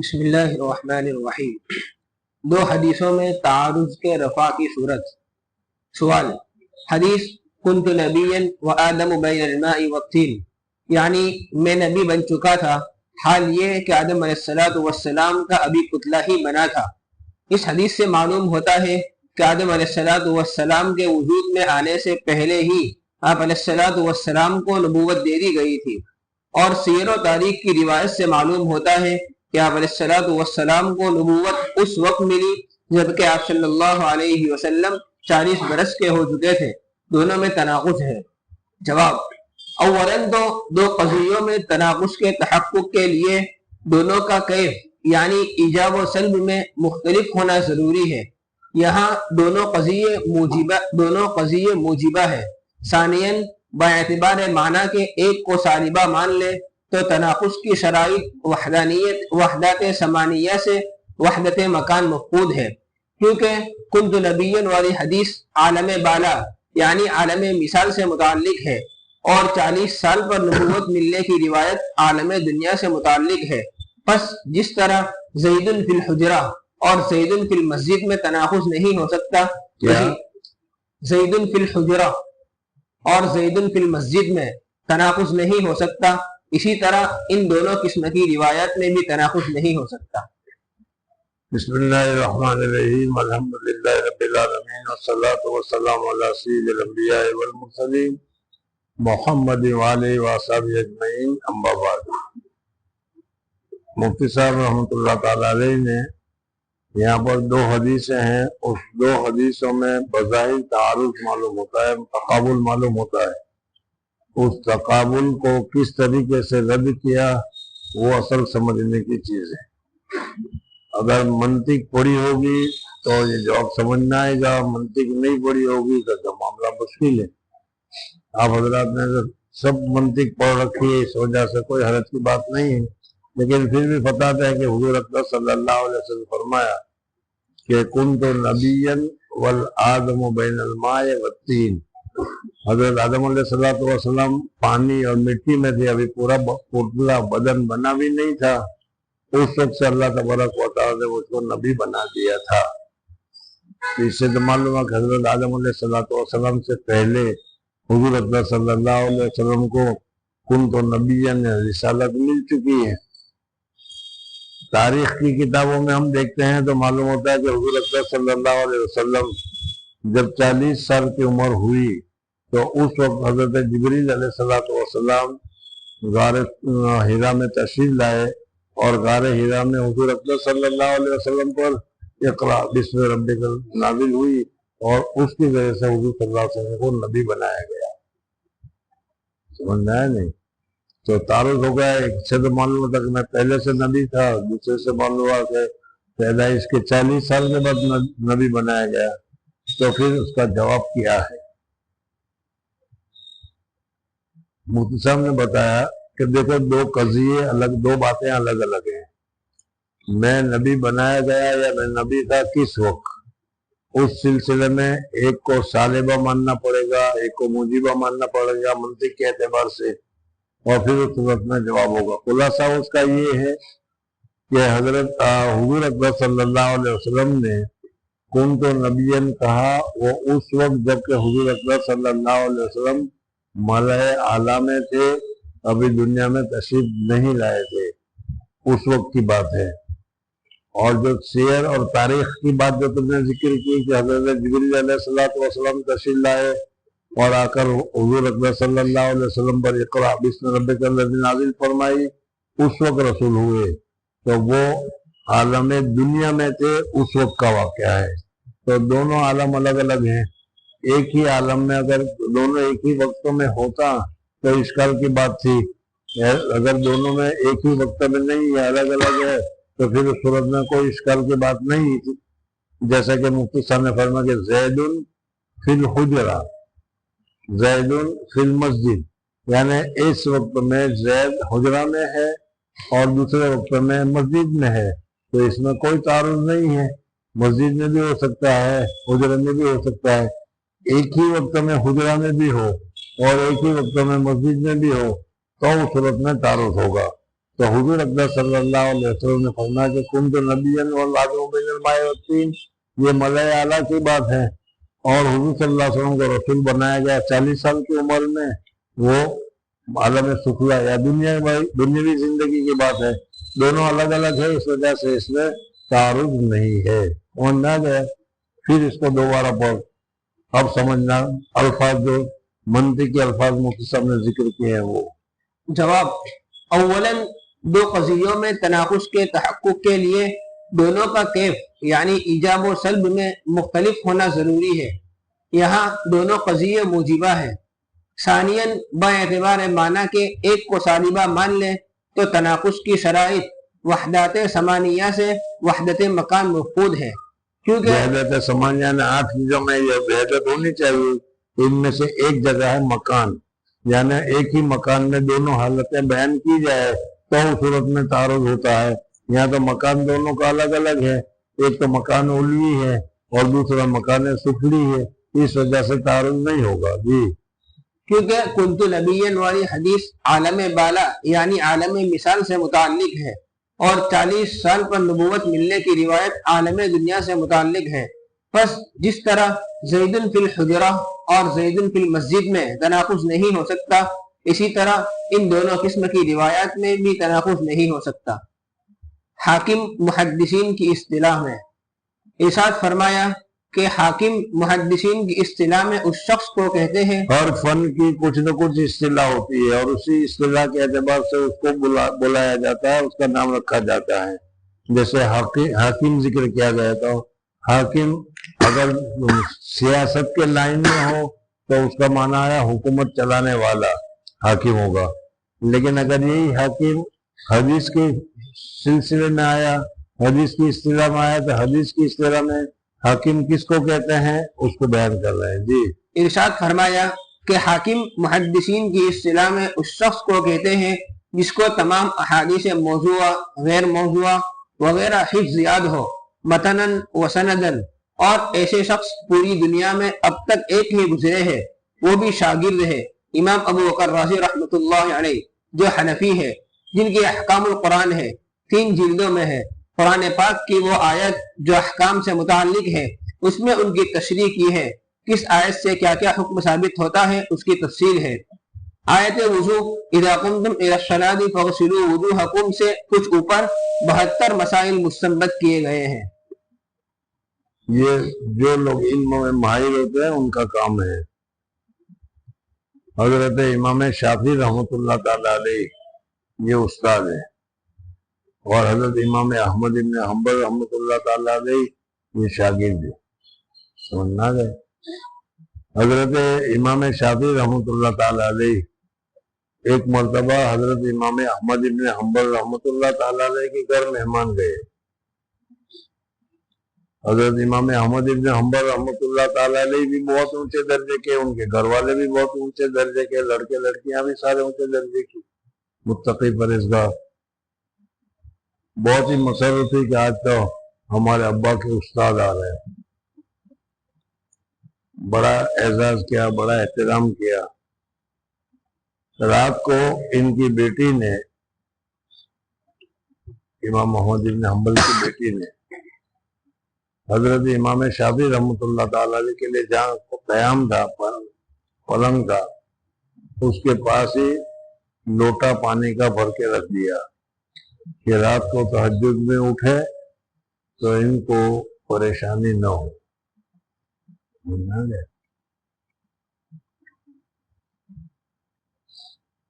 بسم اللہ الرحمن الرحیم۔ دو حدیثوں میں تعارض کے رفع کی صورت۔ سوال، حدیث کنت نبیا وآدم بین الماء والطین، یعنی میں نبی بن چکا تھا، حال یہ کہ آدم علیہ السلام کا ابھی پتلا ہی بنا تھا۔ اس حدیث سے معلوم ہوتا ہے کہ آدم علیہ السلام کے وجود میں آنے سے پہلے ہی آپ علیہ السلام کو نبوت دے دی گئی تھی، اور سیر و تاریخ کی روایت سے معلوم ہوتا ہے کہ آپ علیہ السلام کو نبوت اس وقت ملی جبکہ آپ صلی اللہ علیہ وسلم 40 برس کے ہو چکے تھے۔ دونوں میں تناقض ہے۔ جواب، اولاً تو دو قضیوں میں تناقض کے تحقق کے لیے دونوں کا کیف یعنی ایجاب و سلب میں مختلف ہونا ضروری ہے۔ یہاں دونوں قضیے موجبہ ہے۔ ثانیاً باعتبار معنی کے ایک کو سالبہ مان لے تو تناقض کی شرائط وحدت ثمانیہ سے وحدت مکان مفقود ہے، کیونکہ کنت نبیًا والی حدیث عالم بالا یعنی عالم مثال سے متعلق ہے، اور 40 سال پر نبوت ملنے کی روایت عالم دنیا سے متعلق ہے۔ پس جس طرح زید فی الحجرہ اور زید فی المسجد میں تناقض نہیں ہو سکتا، زید فی الحجرہ اور زید فی المسجد میں تناقض نہیں ہو سکتا، اسی طرح ان دونوں قسم کی روایات میں بھی تناقض نہیں ہو سکتا۔ بسم اللہ الرحمن الرحیم، الحمدللہ رب العالمین، والصلاة والسلام علی سید الانبیاء والمرسلین محمد وآلہ وصحبہ اجمعین، اما بعد۔ مفتی صاحب رحمۃ اللہ تعالی علیہ نے یہاں پر دو حدیثیں ہیں، اس دو حدیثوں میں بظاہر تعارض معلوم ہوتا ہے، تقابل معلوم ہوتا ہے۔ اس تقابل کو کس طریقے سے رد کیا وہ اصل سمجھنے کی چیز ہے۔ اگر منطق پڑھی ہوگی تو یہ جواب سمجھنا آئے گا، منطق نہیں پڑھی ہوگی تو معاملہ مشکل ہے۔ آپ حضرات نے سب منطق پڑھ رکھی ہے، اس وجہ سے کوئی حرج کی بات نہیں ہے، لیکن پھر بھی بتاتا ہے کہ حضور اکرم صلی اللہ علیہ وسلم فرمایا کہ کنت نبیا والآدم بین الماء والطین۔ حضرت آدم علیہ السلام پانی اور مٹی میں تھے، ابھی پورا پتلا بدن بنا بھی نہیں تھا، اس وقت سے اللہ تبارک و تعالیٰ نے اس کو نبی بنا دیا تھا۔ اس سے تو معلوم ہے کہ حضرت آدم علیہ السلام سے پہلے حضور اکرم صلی اللہ علیہ وسلم کو کنت نبیا رسالت مل چکی ہے۔ تاریخ کی کتابوں میں ہم دیکھتے ہیں تو معلوم ہوتا ہے کہ حضور اکرم صلی اللہ علیہ وسلم جب 40 سال کی عمر ہوئی تو اس وقت حضرت جبریل علیہ السلام غار حرا میں تشریف لائے، اور غار حرا میں حضور اکرم صلی اللہ علیہ وسلم پر اقرا بسم ربک نازل ہوئی، اور اس کی وجہ سے حضور صلی اللہ علیہ وسلم کو نبی بنایا گیا۔ سمجھنا ہے نہیں؟ تو تعارض ہو گیا، ایک سے تو معلوم ہوتا کہ میں پہلے سے نبی تھا، دوسرے سے معلوم ہوا کہ پیدائش کے 40 سال کے بعد نبی بنایا گیا، تو پھر اس کا جواب کیا ہے؟ مفتی صاحب نے بتایا کہ دیکھو دو قضیے الگ، دو باتیں الگ الگ ہیں۔ میں نبی بنایا گیا یا میں نبی تھا کس وقت، اس سلسلے میں ایک کو سالبہ ماننا پڑے گا، ایک کو موجبہ ماننا پڑے گا منطق کے اعتبار سے، اور پھر اس وقت میں جواب ہوگا۔ خلاصہ اس کا یہ ہے کہ حضرت حضور اکرم صلی اللہ علیہ وسلم نے کنت نبیا کہا، وہ اس وقت جب کہ حضور اکرم صلی اللہ علیہ وسلم ملائے اعلیٰ میں تھے، ابھی دنیا میں تشریف نہیں لائے تھے، اس وقت کی بات ہے۔ اور جو سیر اور تاریخ کی بات جو تم نے ذکر کی کہ حضرت جبریل علیہ السلام تشریف لائے اور آ کر حضور اکرم صلی اللہ علیہ وسلم پر اقرا بسم ربک الذی نازل فرمائی، اس وقت رسول ہوئے، تو وہ عالم دنیا میں تھے، اس وقت کا واقعہ ہے۔ تو دونوں عالم الگ الگ ہیں۔ ایک ہی عالم میں اگر دونوں ایک ہی وقتوں میں ہوتا تو اشکال کی بات تھی، اگر دونوں میں ایک ہی وقت میں نہیں ہے، الگ الگ ہے، تو پھر اس صورت میں کوئی اشکال کی بات نہیں تھی۔ جیسا کہ مفتی صاحب نے فرمایا کہ زید فی الحجرہ، زید فی المسجد، یعنی اس وقت میں زید حجرہ میں ہے اور دوسرے وقت میں مسجد میں ہے، تو اس میں کوئی تعارض نہیں ہے۔ مسجد میں بھی ہو سکتا ہے، حجرہ میں بھی ہو سکتا ہے، ایک ہی وقت میں حجرہ میں بھی ہو اور ایک ہی وقت میں مسجد میں بھی ہو تو اس صورت میں تعارض ہوگا۔ تو حضور اقدس صلی اللہ علیہ وسلم نے فرمایا کہ کنت نبیًا والآدم بین الماء والطین، یہ ملائے اعلیٰ کی بات ہے، اور حضور صلی اللہ علیہ وسلم کو رسول بنایا گیا 40 سال کی عمر میں، وہ عالم سفلا یا دنیاوی زندگی کی بات ہے، دونوں الگ الگ ہے، اس وجہ سے اس میں تعارض نہیں ہے۔ اور نہ گئے پھر اس کو دوبارہ پڑھ، اب سمجھنا الفاظ جو منطقی الفاظ مفتی صاحب نے ذکر کیے ہیں وہ۔ جواب: اولاً دو قضیوں میں تناقض کے تحقق کے لیے دونوں کا کیف یعنی ایجاب و سلب میں مختلف ہونا ضروری ہے، یہاں دونوں قضیے موجبہ ہیں۔ ثانیاً باعتبار معنی کے ایک کو سالبہ مان لیں تو تناقض کی شرائط وحدت ثمانیہ سے وحدت مکان مفقود ہے، کیونکہ وحدت ثمانیہ نے 8 چیزوں میں یہ وحدت ہونی چاہیے، ان میں سے ایک جگہ ہے مکان، یعنی ایک ہی مکان میں دونوں حالتیں بیان کی جائے تو اس صورت میں تعارض ہوتا ہے۔ یہاں تو مکان دونوں کا الگ الگ ہے، ایک تو مکان علوی ہے اور دوسرا مکان سفلی ہے، اس وجہ سے تعارض نہیں ہوگا۔ جی، کیونکہ کنت نبیًا والی حدیث عالم بالا یعنی عالم مثال سے متعلق ہے، اور 40 سال پر نبوت ملنے کی روایت عالم دنیا سے متعلق ہے، پس جس طرح زید فی الحجرہ اور زید فی المسجد میں تناقض نہیں ہو سکتا، اسی طرح ان دونوں قسم کی روایات میں بھی تناقض نہیں ہو سکتا۔ حاکم محدثین کی اصطلاح میں ارشاد فرمایا کہ حاکم محدثین کی اصطلاح میں اس شخص کو کہتے ہیں، ہر فن کی کچھ نہ کچھ اصطلاح ہوتی ہے اور اسی اصطلاح کے اعتبار سے اس کو بلایا جاتا ہے، اس کا نام رکھا جاتا ہے۔ جیسے حاکم ذکر کیا گیا تو حاکم اگر سیاست کے لائن میں ہو تو اس کا معنی آیا حکومت چلانے والا حاکم ہوگا، لیکن اگر یہی حاکم حدیث کے سلسلے میں آیا، حدیث کی اصطلاح میں آیا تو حدیث کی اصطلاح میں حاکم کس کو کہتے ہیں اس کو بیان کر رہے ہیں۔ جی، ارشاد فرمایا کہ حاکم محدثین کی اصطلاح میں اس شخص کو کہتے ہیں جس کو تمام احادیث موضوعہ، غیر موضوعہ وغیرہ حفظ یاد ہو، متناً و سنداً، اور ایسے شخص پوری دنیا میں اب تک ایک ہی گزرے ہے، وہ بھی شاگرد ہے امام ابو بکر رازی رحمۃ اللہ علیہ، جو حنفی ہے، جن کی احکام القرآن ہے، 3 جلدوں میں ہے۔ قرآن پاک کی وہ آیت جو احکام سے متعلق ہے، اس میں ان کی تشریح کی ہے، کس آیت سے کیا کیا حکم ثابت ہوتا ہے اس کی تفصیل ہے۔ آیت وضو اذا قمتم الى الصلاۃ فاغسلوا وجوہکم سے کچھ اوپر 72 مسائل مستنبط کیے گئے ہیں۔ یہ جو لوگ علم میں ماہر ہوتے ہیں ان کا کام ہے۔ حضرت امام شافعی رحمۃ اللہ تعالی علیہ یہ استاد ہے، اور حضرت امام احمد بن حنبل رحمۃ اللہ تعالی علیہ یہ شاگرد ہے۔ سمجھنا گئے؟ حضرت امام شافعی رحمۃ اللہ تعالی علیہ ایک مرتبہ حضرت امام احمد بن حنبل رحمۃ اللہ تعالی علیہ کے گھر مہمان گئے۔ حضرت امام احمد بن حنبل رحمۃ اللہ تعالی علیہ بھی بہت اونچے درجے کے، ان کے گھر والے بھی بہت اونچے درجے کے، لڑکے لڑکیاں بھی سارے اونچے درجے کی، متقی پرہیزگار۔ بہت ہی مسرت تھی کہ آج تو ہمارے ابا کے استاد آ رہے ہیں، بڑا اعزاز کیا، بڑا احترام کیا۔ رات کو ان کی بیٹی نے، امام محمد بن حنبل کی بیٹی نے، حضرت امام شافعی رحمۃ اللہ تعالی علیہ کے لیے جہاں قیام تھا، پلنگ تھا، اس کے پاس ہی لوٹا پانی کا بھر کے رکھ دیا کہ رات کو تہجد میں اٹھے تو ان کو پریشانی نہ ہو۔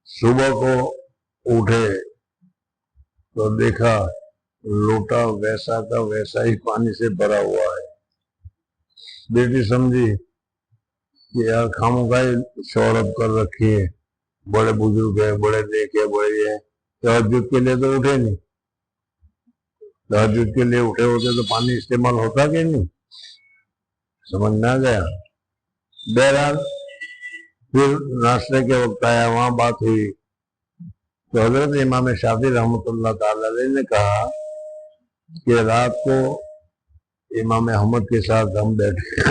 صبح کو اٹھے تو دیکھا لوٹا ویسا کا ویسا ہی پانی سے بھرا ہوا ہے۔ بیٹی سمجھی کہ یار خامخواہ شہرت کر رکھی ہے، بڑے بزرگ ہیں، بڑے دیکھے، بڑے یہ، تہجد کے لیے تو اٹھے نہیں، تہجد کے لیے اٹھے ہوتے تو پانی استعمال ہوتا کہ نہیں؟ سمجھ میں آ گیا؟ بہرحال پھر ناشتے کے وقت آیا، وہاں بات ہوئی تو حضرت امام شافعی رحمۃ اللہ تعالی علیہ نے کہا کہ رات کو امام احمد کے ساتھ ہم بیٹھے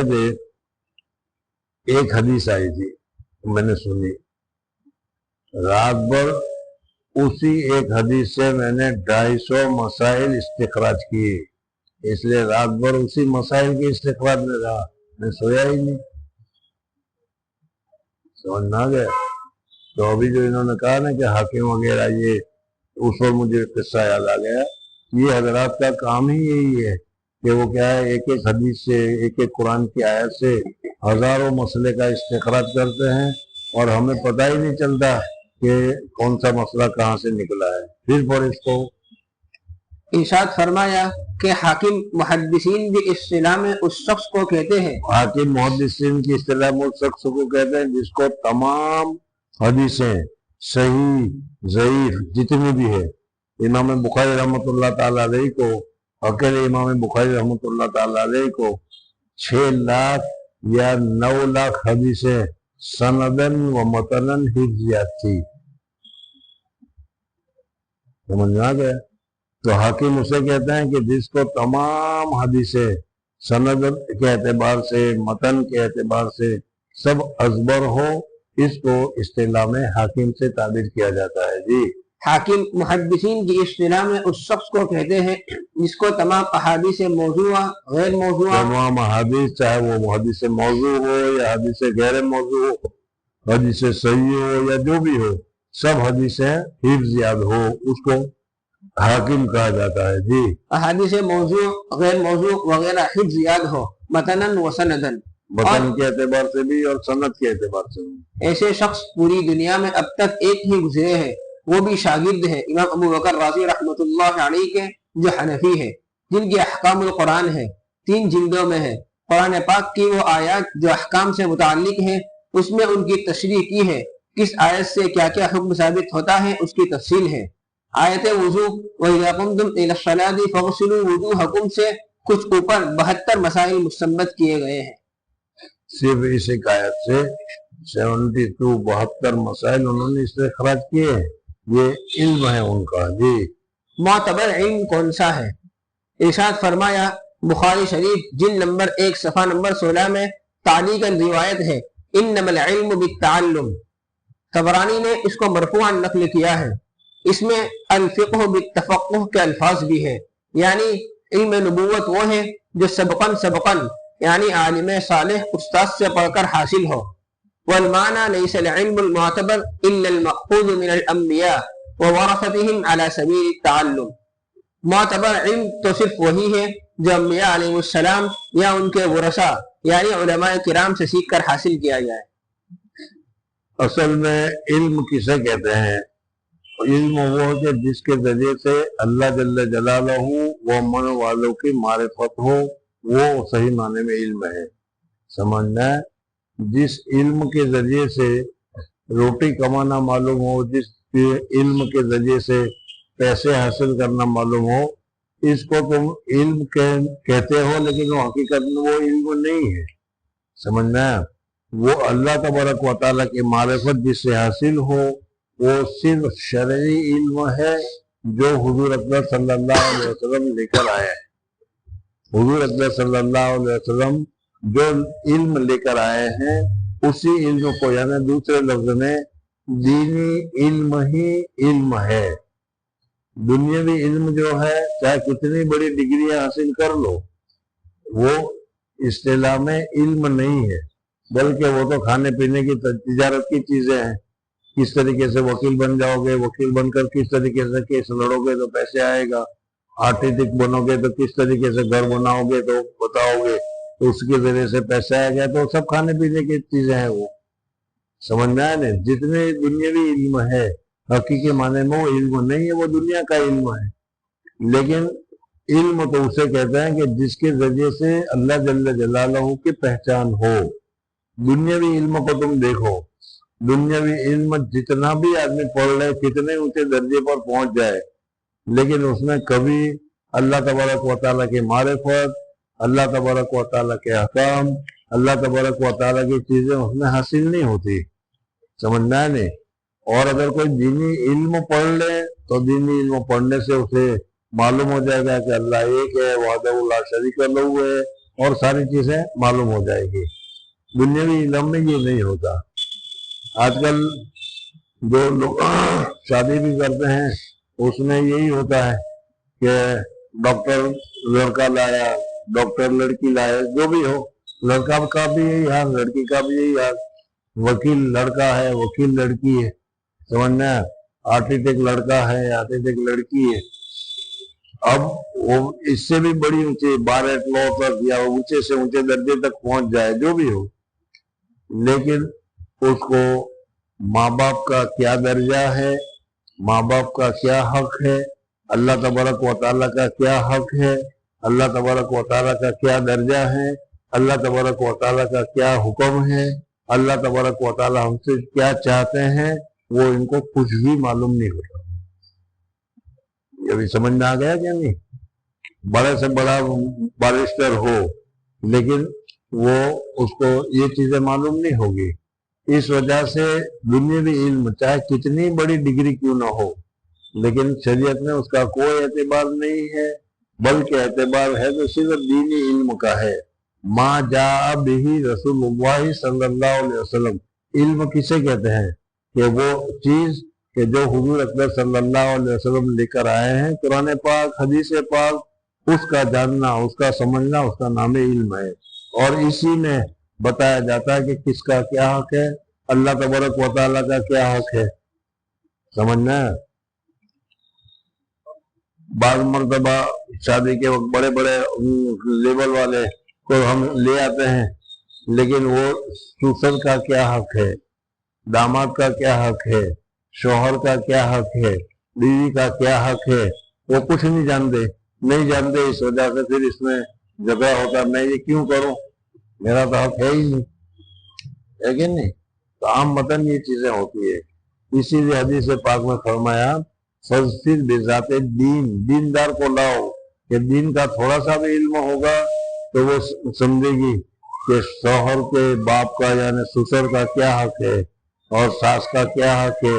تھے، ایک حدیث آئی تھی میں نے سنی، رات بھر اسی ایک حدیث سے میں نے 250 مسائل استخراج کیے، اس لیے رات بھر اسی مسائل کے استخراج میں رہا، میں سویا ہی نہیں۔ سمجھ نہ گیا؟ تو ابھی جو انہوں نے کہا نا کہ حاکم وغیرہ، یہ اس وقت مجھے قصہ یاد آ گیا، یہ حضرات کا کام ہی یہی ہے کہ وہ کیا ہے، ایک ایک حدیث سے، ایک ایک قرآن کی آیت سے ہزاروں مسئلے کا استخراج کرتے ہیں، اور ہمیں پتہ ہی نہیں چلتا کہ کون سا مسئلہ کہاں سے نکلا ہے۔ پھر اس کو ارشاد فرمایا کہ حاکم محدثین بھی اصطلاح میں اس شخص کو کہتے ہیں، حاکم محدثین کی اصطلاح میں اس شخص کو کہتے ہیں جس کو تمام حدیثیں صحیح ضعیف جتنی بھی ہے، امام بخاری رحمۃ اللہ تعالی علیہ کو، اکیلے امام بخاری رحمۃ اللہ تعالی علیہ کو 6 لاکھ یا 9 لاکھ حدیثیں سندن و متنن حفظیات تھی۔ سمجھ میں آ گیا؟ تو حاکم اسے کہتے ہیں کہ جس کو تمام حدیثیں سند کے اعتبار سے، متن کے اعتبار سے سب ازبر ہو، اس کو اصطلاح میں حاکم سے تعبیر کیا جاتا ہے۔ جی، حاکم محدثین کی اصطلاح میں اس شخص کو کہتے ہیں جس کو تمام احادیث موضوع، غیر موضوع، تمام احادیث چاہے وہ حدیث موضوع ہو یا حدیث غیر موضوع ہو، حدیث صحیح ہو یا جو بھی ہو، سب حدیثیں حفظ یاد ہو، اس کو حاکم کہا جاتا ہے۔ جی، احادیث موضوع، غیر موضوع وغیرہ حفظ یاد ہو، متنن و سندن، متن کے اعتبار سے بھی اور سند کے اعتبار سے بھی۔ ایسے شخص پوری دنیا میں اب تک ایک ہی گزرے ہیں، وہ بھی شاگرد ہے امام ابو بکر رازی رحمۃ اللہ علیہ کے، جو حنفی ہے، جن کی احکام القرآن ہے، 3 جلدوں میں ہے۔ قرآن پاک کی وہ آیات جو احکام سے متعلق ہیں، اس میں ان کی تشریح کی ہے، کس آیت سے کیا کیا حکم ثابت ہوتا ہے اس کی تفصیل ہے۔ آیت وضو وَإِذَا قُمْتُمْ إِلَى الصَّلَاةِ فَاغْسِلُوا وُجُوهَكُم سے کچھ اوپر 72 مسائل مستنبط کیے گئے ہیں۔ صرف اس ایک آیت سے 72 مسائل انہوں نے استخراج کیے ہیں، یہ علم ہے ان کا۔ جی، معتبر علم کون سا ہے؟ ارشاد فرمایا، بخاری شریف جلد نمبر 1 صفحہ نمبر 16 میں تعلیقاً روایت ہے، انما العلم بالتعلم۔ طبرانی نے اس کو مرفوعاً نقل کیا ہے۔ اس میں الفقہ بالتفقہ کے الفاظ بھی ہیں، یعنی علم نبوت وہ ہے جو سبقاً یعنی عالم صالح استاد سے پڑھ کر حاصل ہو۔ والمعنى ليس العلم المعتبر الا المأخوذ من الانبیاء وورثتهم على سبيل التعلم۔ معتبر علم تو صرف وہی ہے جو انبیاء علیہ السلام یا ان کے ورثاء یعنی علماء کرام سے سیکھ کر حاصل کیا جائے۔ اصل میں علم کسے کہتے ہیں؟ علم وہ کہ جس کے ذریعے سے اللہ جل جلالہ و من والوں کی معرفت ہو، وہ صحیح معنی میں علم ہے۔ سمجھنا ہے؟ جس علم کے ذریعے سے روٹی کمانا معلوم ہو، جس علم کے ذریعے سے پیسے حاصل کرنا معلوم ہو، اس کو تم علم کہتے ہو، لیکن وہ حقیقت میں وہ علم نہیں ہے۔ سمجھنا ہے؟ وہ اللہ تبارک و تعالیٰ کی معرفت جس سے حاصل ہو، وہ صرف شرعی علم ہے جو حضور اکبر صلی اللہ علیہ وسلم لے کر آئے ہیں۔ حضور اکبر صلی اللہ علیہ وسلم جو علم لے کر آئے ہیں، اسی علم کو، یعنی دوسرے لفظ میں دینی علم ہی علم ہے۔ دنیاوی علم جو ہے، چاہے کتنی بڑی ڈگریاں حاصل کر لو، وہ اصطلاح میں علم نہیں ہے، بلکہ وہ تو کھانے پینے کی تجارت کی چیزیں ہیں۔ کس طریقے سے وکیل بن جاؤ گے، وکیل بن کر کس طریقے سے کیس لڑو گے تو پیسے آئے گا، آرٹیٹک بنو گے تو کس طریقے سے گھر بناؤ گے تو بتاؤ گے تو اس کے ذریعے سے پیسے آئے گا، تو سب کھانے پینے کی چیزیں ہیں۔ وہ سمجھ میں آئے نا؟ جتنے دنیاوی علم ہے، حقیقی معنی میں وہ علم نہیں ہے، وہ دنیا کا علم ہے۔ لیکن علم تو اسے کہتے ہیں کہ جس کے ذریعے سے اللہ جل جلالہ کی پہچان ہو۔ دنیاوی علم کو تم دیکھو، دنیاوی علم جتنا بھی آدمی پڑھ لے، کتنے اونچے درجے پر پہنچ جائے، لیکن اس میں کبھی اللہ تبارک و تعالیٰ کی معرفت، اللہ تبارک و تعالیٰ کے احکام، اللہ تبارک و تعالیٰ کی چیزیں اس میں حاصل نہیں ہوتی۔ سمجھنا ہے نہیں؟ اور اگر کوئی دینی علم پڑھ لے تو دینی علم پڑھنے سے اسے معلوم ہو جائے گا کہ اللہ ایک ہے، وحدہ لا شریک لہ ہے، اور ساری چیزیں معلوم ہو جائے گی۔ دنیاوی علم میں یہ نہیں ہوتا۔ آج کل جو لوگ شادی بھی کرتے ہیں اس میں یہی ہوتا ہے کہ ڈاکٹر لڑکا لایا، ڈاکٹر لڑکی لایا، جو بھی ہو، لڑکا کا بھی یہی حال، لڑکی کا بھی یہی حال، وکیل لڑکا ہے، وکیل لڑکی ہے، سمجھنا، آرکیٹیکٹ لڑکا ہے، آرکیٹیکٹ لڑکی ہے۔ اب وہ اس سے بھی بڑی اونچی بارٹ لو تک یا اونچے سے اونچے درجے تک پہنچ جائے، جو بھی ہو، لیکن اس کو ماں باپ کا کیا درجہ ہے، ماں باپ کا کیا حق ہے، اللہ تبارک و تعالیٰ کا کیا حق ہے، اللہ تبارک و تعالیٰ کا کیا درجہ ہے، اللہ تبارک و تعالیٰ کا کیا حکم ہے، اللہ تبارک و تعالیٰ ہم سے کیا چاہتے ہیں، وہ ان کو کچھ بھی معلوم نہیں ہوتا۔ یہ بھی سمجھ میں آ گیا کہ نہیں؟ بڑے سے بڑا بارسٹر ہو لیکن وہ اس کو یہ چیزیں معلوم نہیں ہوگی۔ اس وجہ سے دنیاوی علم چاہے کتنی بڑی ڈگری کیوں نہ ہو، لیکن شریعت میں اس کا کوئی اعتبار نہیں ہے، بلکہ اعتبار ہے تو صرف دینی علم کا ہے۔ ما جاء بہ رسول اللہ صلی اللہ علیہ وسلم، علم کسے کہتے ہیں؟ کہ وہ چیز کہ جو حضور اکبر صلی اللہ علیہ وسلم لے کر آئے ہیں، قرآن پاک، حدیث پاک، اس کا جاننا، اس کا سمجھنا، اس کا نام علم ہے۔ اور اسی میں بتایا جاتا ہے کہ کس کا کیا حق ہے، اللہ تبارک و تعالیٰ کا کیا حق ہے، سمجھنا ہے۔ بعض مرتبہ شادی کے وقت بڑے بڑے لیول والے کو ہم لے آتے ہیں، لیکن وہ سسر کا کیا حق ہے، داماد کا کیا حق ہے، شوہر کا کیا حق ہے، بیوی کا کیا حق ہے، وہ کچھ نہیں جانتے، اس وجہ سے پھر اس میں جھگڑا ہوتا ہے، میں یہ کیوں کروں، میرا تو حق ہے ہی نہیں، ہے کہ نہیں؟ تو عام متن یہ چیزیں ہوتی ہے۔ اسی لیے حدیث پاک میں فرمایا فَذْفِرْ بِذَاتِ الدِّین، دیندار کو لاؤ، کہ دین کا تھوڑا سا بھی علم ہوگا تو وہ سمجھے گی کہ شوہر کے باپ کا یعنی سسر کا کیا حق ہے اور ساس کا کیا حق ہے،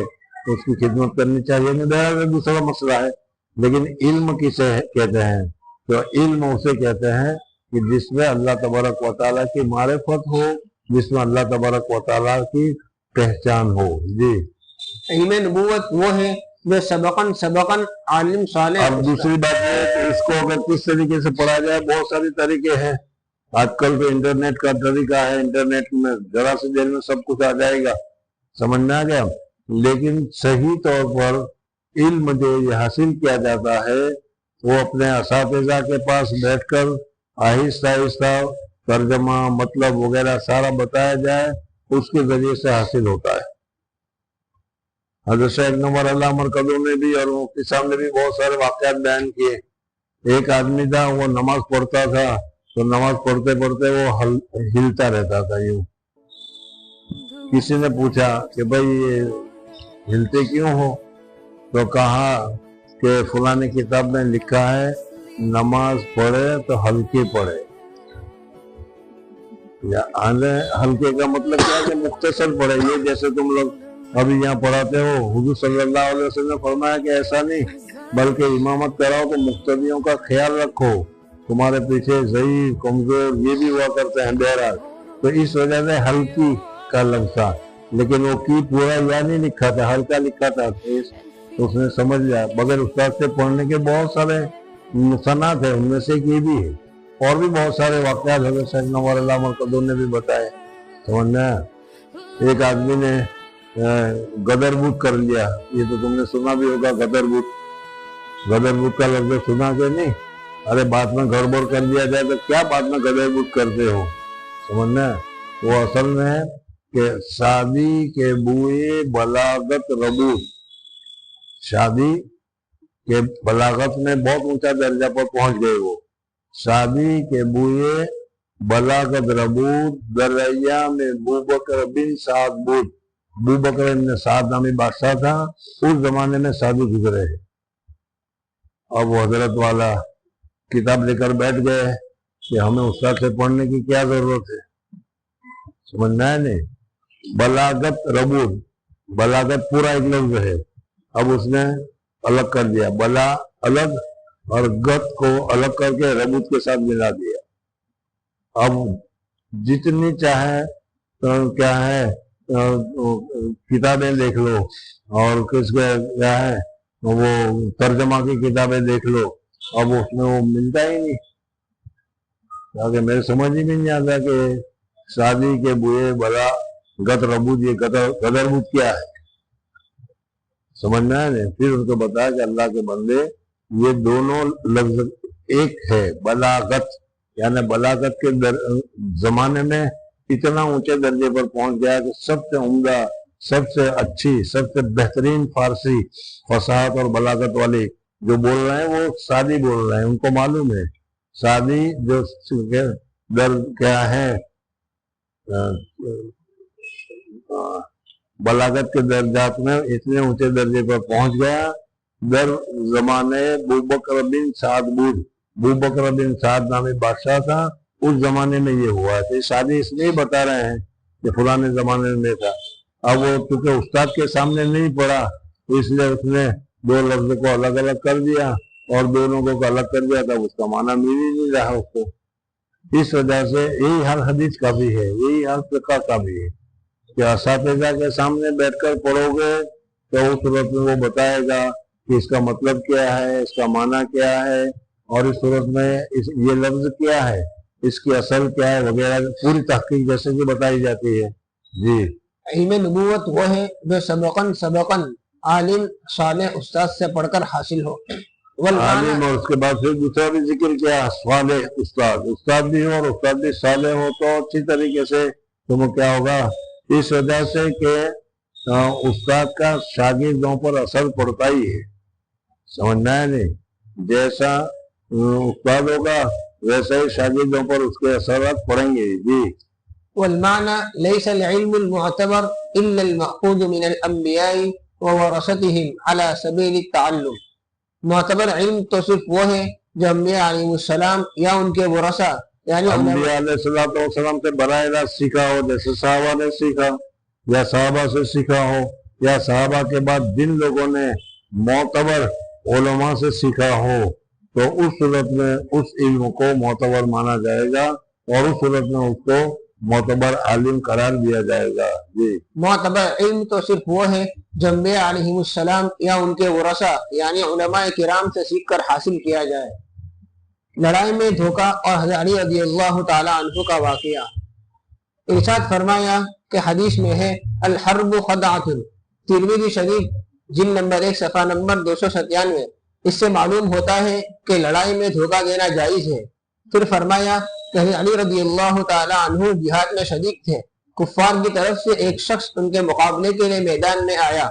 اس کی خدمت کرنی چاہیے، نہیں دوسرا مسئلہ ہے۔ لیکن علم کسے کہتے ہیں؟ تو علم اسے کہتے ہیں کہ جس میں اللہ تبارک و تعالیٰ کی معرفت ہو، جس میں اللہ تبارک و تعالیٰ کی پہچان ہو۔ جی، علم نبوت وہ ہے جو سبقاً عالم صالح۔ اب دوسری بات یہ ہے کہ اس کو اگر کس طریقے سے پڑھا جائے، بہت ساری طریقے ہیں۔ آج کل تو انٹرنیٹ کا طریقہ ہے، انٹرنیٹ میں ذرا سی دیر میں سب کچھ آ جائے گا، سمجھ میں آ گیا۔ لیکن صحیح طور پر علم جو یہ حاصل کیا جاتا ہے وہ اپنے اساتذہ کے پاس بیٹھ کر آہستہ آہستہ ترجمہ، مطلب وغیرہ سارا بتایا جائے، اس کے ذریعے سے حاصل ہوتا ہے۔ حضرت شیخ نور اللہ مرکزوں نے بھی اور مفتی صاحب نے بھی بہت سارے واقعات بیان کیے۔ ایک آدمی تھا، وہ نماز پڑھتا تھا تو نماز پڑھتے پڑھتے وہ ہلتا رہتا تھا یوں۔ کسی نے پوچھا کہ بھائی یہ ہلتے کیوں ہو؟ تو کہا کہ فلاں کتاب میں لکھا ہے نماز پڑھے تو ہلکی پڑھے۔ ہلکے کا مطلب کیا ہے کہ مختصر پڑھے، یہ جیسے تم لوگ ابھی یہاں پڑھاتے ہو، حضور صلی اللہ علیہ وسلم نے فرمایا کہ ایسا نہیں، بلکہ امامت کراؤ تو مقتدیوں کا خیال رکھو، تمہارے پیچھے ضعیف، کمزور یہ بھی ہوا کرتے ہیں، بہرحال تو اس وجہ سے ہلکی کا لفظ تھا، لیکن وہ کی پورا یا نہیں لکھا تھا، ہلکا لکھا تھا، تو اس نے سمجھ لیا۔ مگر استاد سے پڑھنے کے بہت سارے نقصانات ہیں، ان میں سے یہ بھی ہے، اور بھی بہت سارے واقعات حضرت شیخ نور اللہ مرکزوں نے بھی بتائے، سمجھنا۔ ایک آدمی نے غدر بت کر لیا، یہ تو تم نے سنا بھی ہوگا، غدر بت کا لفظ سنا کہ نہیں؟ ارے بات میں گڑبڑ کر دیا جائے تو کیا بات میں غدر بت کرتے ہو، سمجھنا۔ وہ اصل میں ہے کہ شادی کے بوئے بلاغت ربوت، شادی کے بلاغت میں بہت اونچا درجہ پر پہنچ گئے وہ، شادی کے بوئے بلاغت ربوت دریا میں بوبکر بن سعد بود، بوبکر بن سعد نامی بادشاہ تھا، اس زمانے میں شادی گزرے ہیں۔ اب وہ حضرت والا کتاب لے کر بیٹھ گئے کہ ہمیں استاد سے پڑھنے کی کیا ضرورت ہے، سمجھنا ہے نہیں۔ بلاغت ربوت، بلاغت پورا ایک لفظ ہے، اب اس نے الگ کر دیا، بلا الگ اور گت کو الگ کر کے ربوت کے ساتھ ملا دیا۔ اب جتنی چاہے تو کیا ہے کتابیں دیکھ لو اور کس کا کیا ہے وہ ترجمہ کی کتابیں دیکھ لو، اب اس میں وہ ملتا ہی نہیں، کیونکہ میرے سمجھ ہی نہیں آتا کہ شادی کے بوئے بلا گت ربوت، یہ قدر بوت کیا ہے، سمجھنا ہے نہیں۔ پھر ان کو بتایا کہ اللہ کے بندے یہ دونوں لفظ ایک ہے، بلاغت، یعنی بلاغت کے زمانے میں اتنا اونچے درجے پر پہنچ گیا کہ سب سے عمدہ، سب سے اچھی، سب سے بہترین فارسی فصاحت اور بلاغت والے جو بول رہے ہیں وہ سادی بول رہے ہیں، ان کو معلوم ہے سادی جو در کیا ہے بلاغت کے درجات میں اتنے اونچے درجے پر پہنچ گیا در زمانے بوبکر بن سعد بود، بوبکر بن سعد نامی بادشاہ تھا، اس زمانے میں یہ ہوا ہے۔ شادی اس لیے بتا رہے ہیں کہ فلانے زمانے میں تھا، اب وہ چونکہ استاد کے سامنے نہیں پڑھا اس لیے اس نے دو لفظ کو الگ الگ کر دیا اور دونوں کو الگ کر دیا، تب اس کا معنی مل ہی نہیں رہا اس کو۔ اس وجہ سے یہی ہر حدیث کا بھی ہے، یہی ہر فقہ کا بھی ہے کہ اساتذہ کے سامنے بیٹھ کر پڑھو گے تو اس صورت میں وہ بتائے گا کہ اس کا مطلب کیا ہے، اس کا معنی کیا ہے، اور اس صورت میں یہ لفظ کیا ہے، اس کی اصل کیا ہے وغیرہ پوری تحقیق جیسے کہ بتائی جاتی ہے۔ جی، علم نبوت وہ ہے جو سبقاً عالم صالح استاد سے پڑھ کر حاصل ہو، عالم اور اس کے بعد پھر دوسرا بھی ذکر کیا، صالح استاد، استاد بھی ہو اور استاد بھی صالح ہو تو اچھی طریقے سے تمہیں کیا ہوگا، اس وجہ سے کہ استاد کا شاگردوں پر اثر پڑتا ہی ہے، سمجھنا ہے نہیں، جیسا استاد ہوگا ویسا ہی شاگردوں پر اس کے اثرات پڑیں گے۔ جی، والمعنى ليس العلم المعتبر إلا المأخوذ من الأنبياء وورثتهم على سبيل التعلم، معتبر علم تو صرف وہ ہے جو انبیاء علیہ السلام یا ان کے ورثہ یعنی انبیاء علیہ السلام سے براہ راست سیکھا ہو، جیسے صحابہ نے سیکھا یا صحابہ سے سیکھا ہو، یا صحابہ کے بعد جن لوگوں نے معتبر علماء سے سیکھا ہو تو اس صورت میں اس علم کو معتبر مانا جائے گا اور اس صورت میں اس کو معتبر عالم قرار دیا جائے گا۔ جی، معتبر علم تو صرف وہ ہے جو انبیاء علیہ السلام یا ان کے ورثہ یعنی علماء کرام سے سیکھ کر حاصل کیا جائے۔ لڑائی میں دھوکہ اور حضرت علی رضی اللہ تعالی عنہ کا واقعہ، ارشاد فرمایا کہ حدیث میں ہے الحرب خدعۃ، ترمذی شریف جلد نمبر 1 صفحہ نمبر 297، اس سے معلوم ہوتا ہے کہ لڑائی میں دھوکہ دینا جائز ہے۔ پھر فرمایا کہ علی رضی اللہ تعالی عنہ جہاد میں شریک تھے، کفار کی طرف سے ایک شخص ان کے مقابلے کے لیے میدان میں آیا،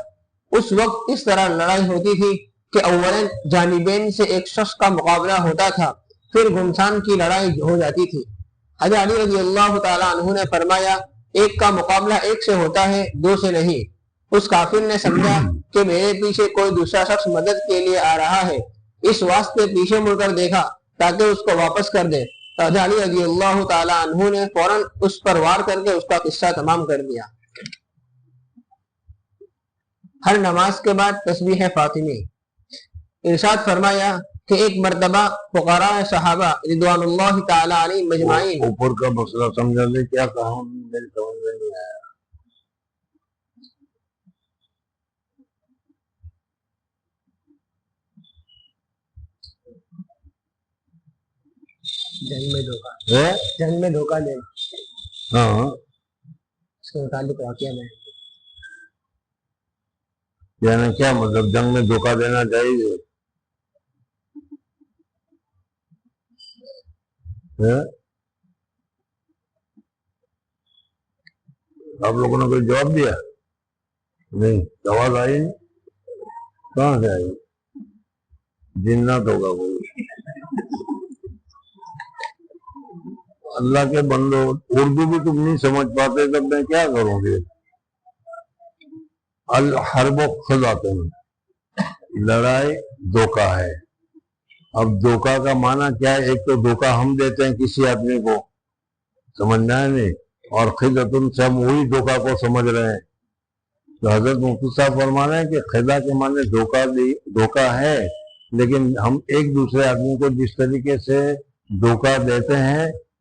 اس وقت اس طرح لڑائی ہوتی تھی کہ اولاً جانبین سے ایک شخص کا مقابلہ ہوتا تھا، پھر گھمسان کی لڑائی ہو جاتی تھی۔ حضرت علی رضی اللہ تعالی عنہ نے فرمایا ایک کا مقابلہ ایک سے ہوتا ہے، دو سے نہیں۔ اس کافر نے سمجھا کہ میرے پیچھے کوئی دوسرا شخص مدد کے لیے آ رہا ہے، اس واسطے پیچھے مڑ کر دیکھا تاکہ اس کو واپس کر دے۔ حضرت علی رضی اللہ تعالی عنہ نے فوراً اس پر وار کر کے اس کا قصہ تمام کر دیا۔ ہر نماز کے بعد تسبیح فاطمی، ارشاد فرمایا کہ ایک مرتبہ فقراء صحابہ رضوان اللہ تعالی علیہ مجمعین، اوپر کا مسئلہ سمجھا لے، کیا کہا میری سمجھ میں نہیں آیا۔ جنگ میں دھوکہ دینا، ہاں، اس کے متعلق واقعہ میں یعنی کیا مطلب جنگ میں دھوکہ دینا جائز ہے؟ آپ لوگوں نے کوئی جواب دیا نہیں؟ آواز آئی نہیں؟ کہاں سے آئی؟ جنات ہوگا وہ۔ اللہ کے بندو، اردو بھی تم نہیں سمجھ پاتے تب میں کیا کروں گے؟ الحرب خدعۃ، لڑائی دھوکہ ہے۔ اب دھوکہ کا معنی کیا ہے؟ ایک تو دھوکہ ہم دیتے ہیں کسی آدمی کو، سمجھنا ہے نہیں، اور خدعۃ سے ہم وہی دھوکہ کو سمجھ رہے ہیں۔ تو حضرت مفتی صاحب فرما رہے ہیں کہ خدعہ کے معنی دھوکہ ہے، لیکن ہم ایک دوسرے آدمی کو جس طریقے سے دھوکہ دیتے ہیں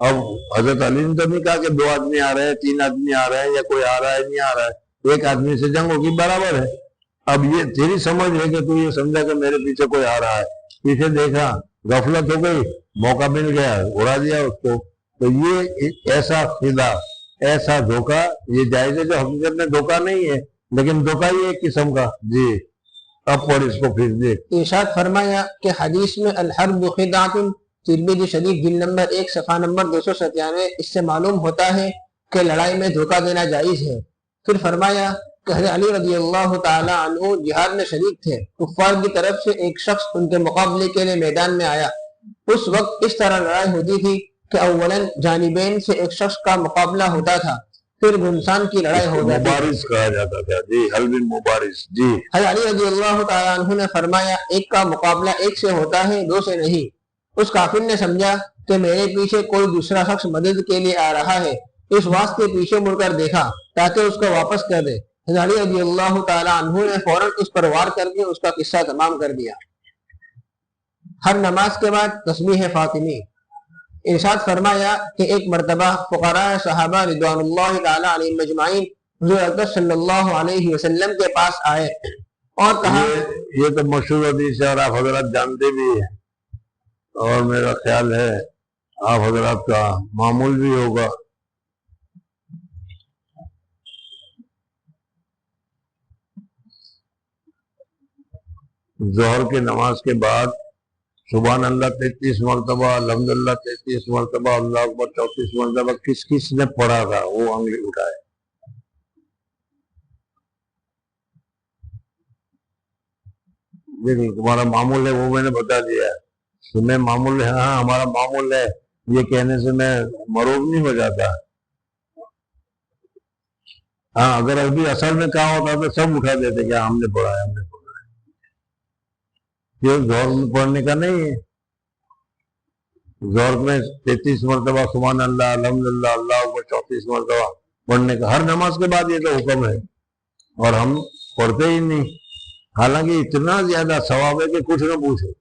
اب حضرت علی نے تو نہیں کہا کہ 2 آدمی آ رہے ہیں 3 آدمی آ رہے ہیں یا کوئی آ رہا ہے نہیں آ رہا ہے، ایک آدمی سے جنگ ہوگی برابر ہے۔ اب یہ تیری سمجھ ہے کہ تو یہ سمجھا کہ میرے پیچھے کوئی آ رہا ہے، پیچھے دیکھا غفلت ہو گئی، موقع مل گیا اڑا دیا اس کو، تو یہ ایسا خدا ایسا دھوکہ یہ جائز ہے جو حقیقت میں دھوکہ نہیں ہے لیکن دھوکہ ہی ایک قسم کا۔ جی اب پڑھ اس کو پھر دیکھ۔ ارشاد فرمایا کہ حدیث میں الحرب خدعۃ، ترمذی شریف جلد نمبر 1 صفحہ نمبر 297، اس سے معلوم ہوتا ہے کہ لڑائی میں دھوکہ دینا جائز ہے۔ پھر فرمایا کہ حضرت علی رضی اللہ تعالی عنہ جہاد میں شریک تھے، کفار کی طرف سے ایک شخص ان کے مقابلے کے لیے میدان میں آیا۔ اس وقت اس طرح لڑائی ہوتی تھی کہ اولاً جانبین سے ایک شخص کا مقابلہ ہوتا تھا، پھر گھمسان کی لڑائی ہو جاتی تھی۔ مبارز کہا جاتا تھا، جی حلب مبارز۔ جی حضرت علی رضی اللہ تعالیٰ عنہ نے فرمایا ایک کا مقابلہ ایک سے ہوتا ہے 2 سے نہیں۔ اس کافر نے سمجھا کہ میرے پیچھے کوئی دوسرا شخص مدد کے لیے آ رہا ہے، اس واسطے پیچھے مڑ کر دیکھا تاکہ اس کو واپس کر دے۔ حضرت علی رضی اللہ تعالیٰ عنہ نے فوراً اس پر وار کر کے اس کا قصہ تمام کر دیا۔ ہر نماز کے بعد تسبیح فاطمی۔ ارشاد فرمایا کہ ایک مرتبہ فقراء صحابہ رضوان اللہ تعالیٰ علیہم اجمعین حضور اقدس صلی اللہ علیہ وسلم کے پاس آئے اور کہا، یہ تو مشہور حدیث ہے اور آپ حضرات جانتے بھی ہیں، اور میرا خیال ہے آپ حضرات کا معمول بھی ہوگا۔ ظہر کی نماز کے بعد سبحان اللہ 33 مرتبہ، الحمدللہ 33 مرتبہ، اللہ اکبر 34 مرتبہ کس کس نے پڑھا تھا وہ انگلی اٹھائے۔ دیکھیں تمہارا معمول ہے وہ میں نے بتا دیا ہے، تمہیں معمول ہے، ہاں ہمارا معمول ہے، یہ کہنے سے میں مروب نہیں ہو جاتا۔ ہاں اگر ابھی اصل میں کہا ہوتا تو سب اٹھا دیتے کہ ہم نے پڑھا ہے، ہم نے پڑھا ہے۔ یہ ظہر میں پڑھنے کا نہیں ہے، ظہر میں 33 مرتبہ سبحان اللہ، الحمدللہ، اللہ اکبر 34 مرتبہ پڑھنے کا ہر نماز کے بعد یہ تو حکم ہے، اور ہم پڑھتے ہی نہیں، حالانکہ اتنا زیادہ ثواب ہے کہ کچھ نہ پوچھو۔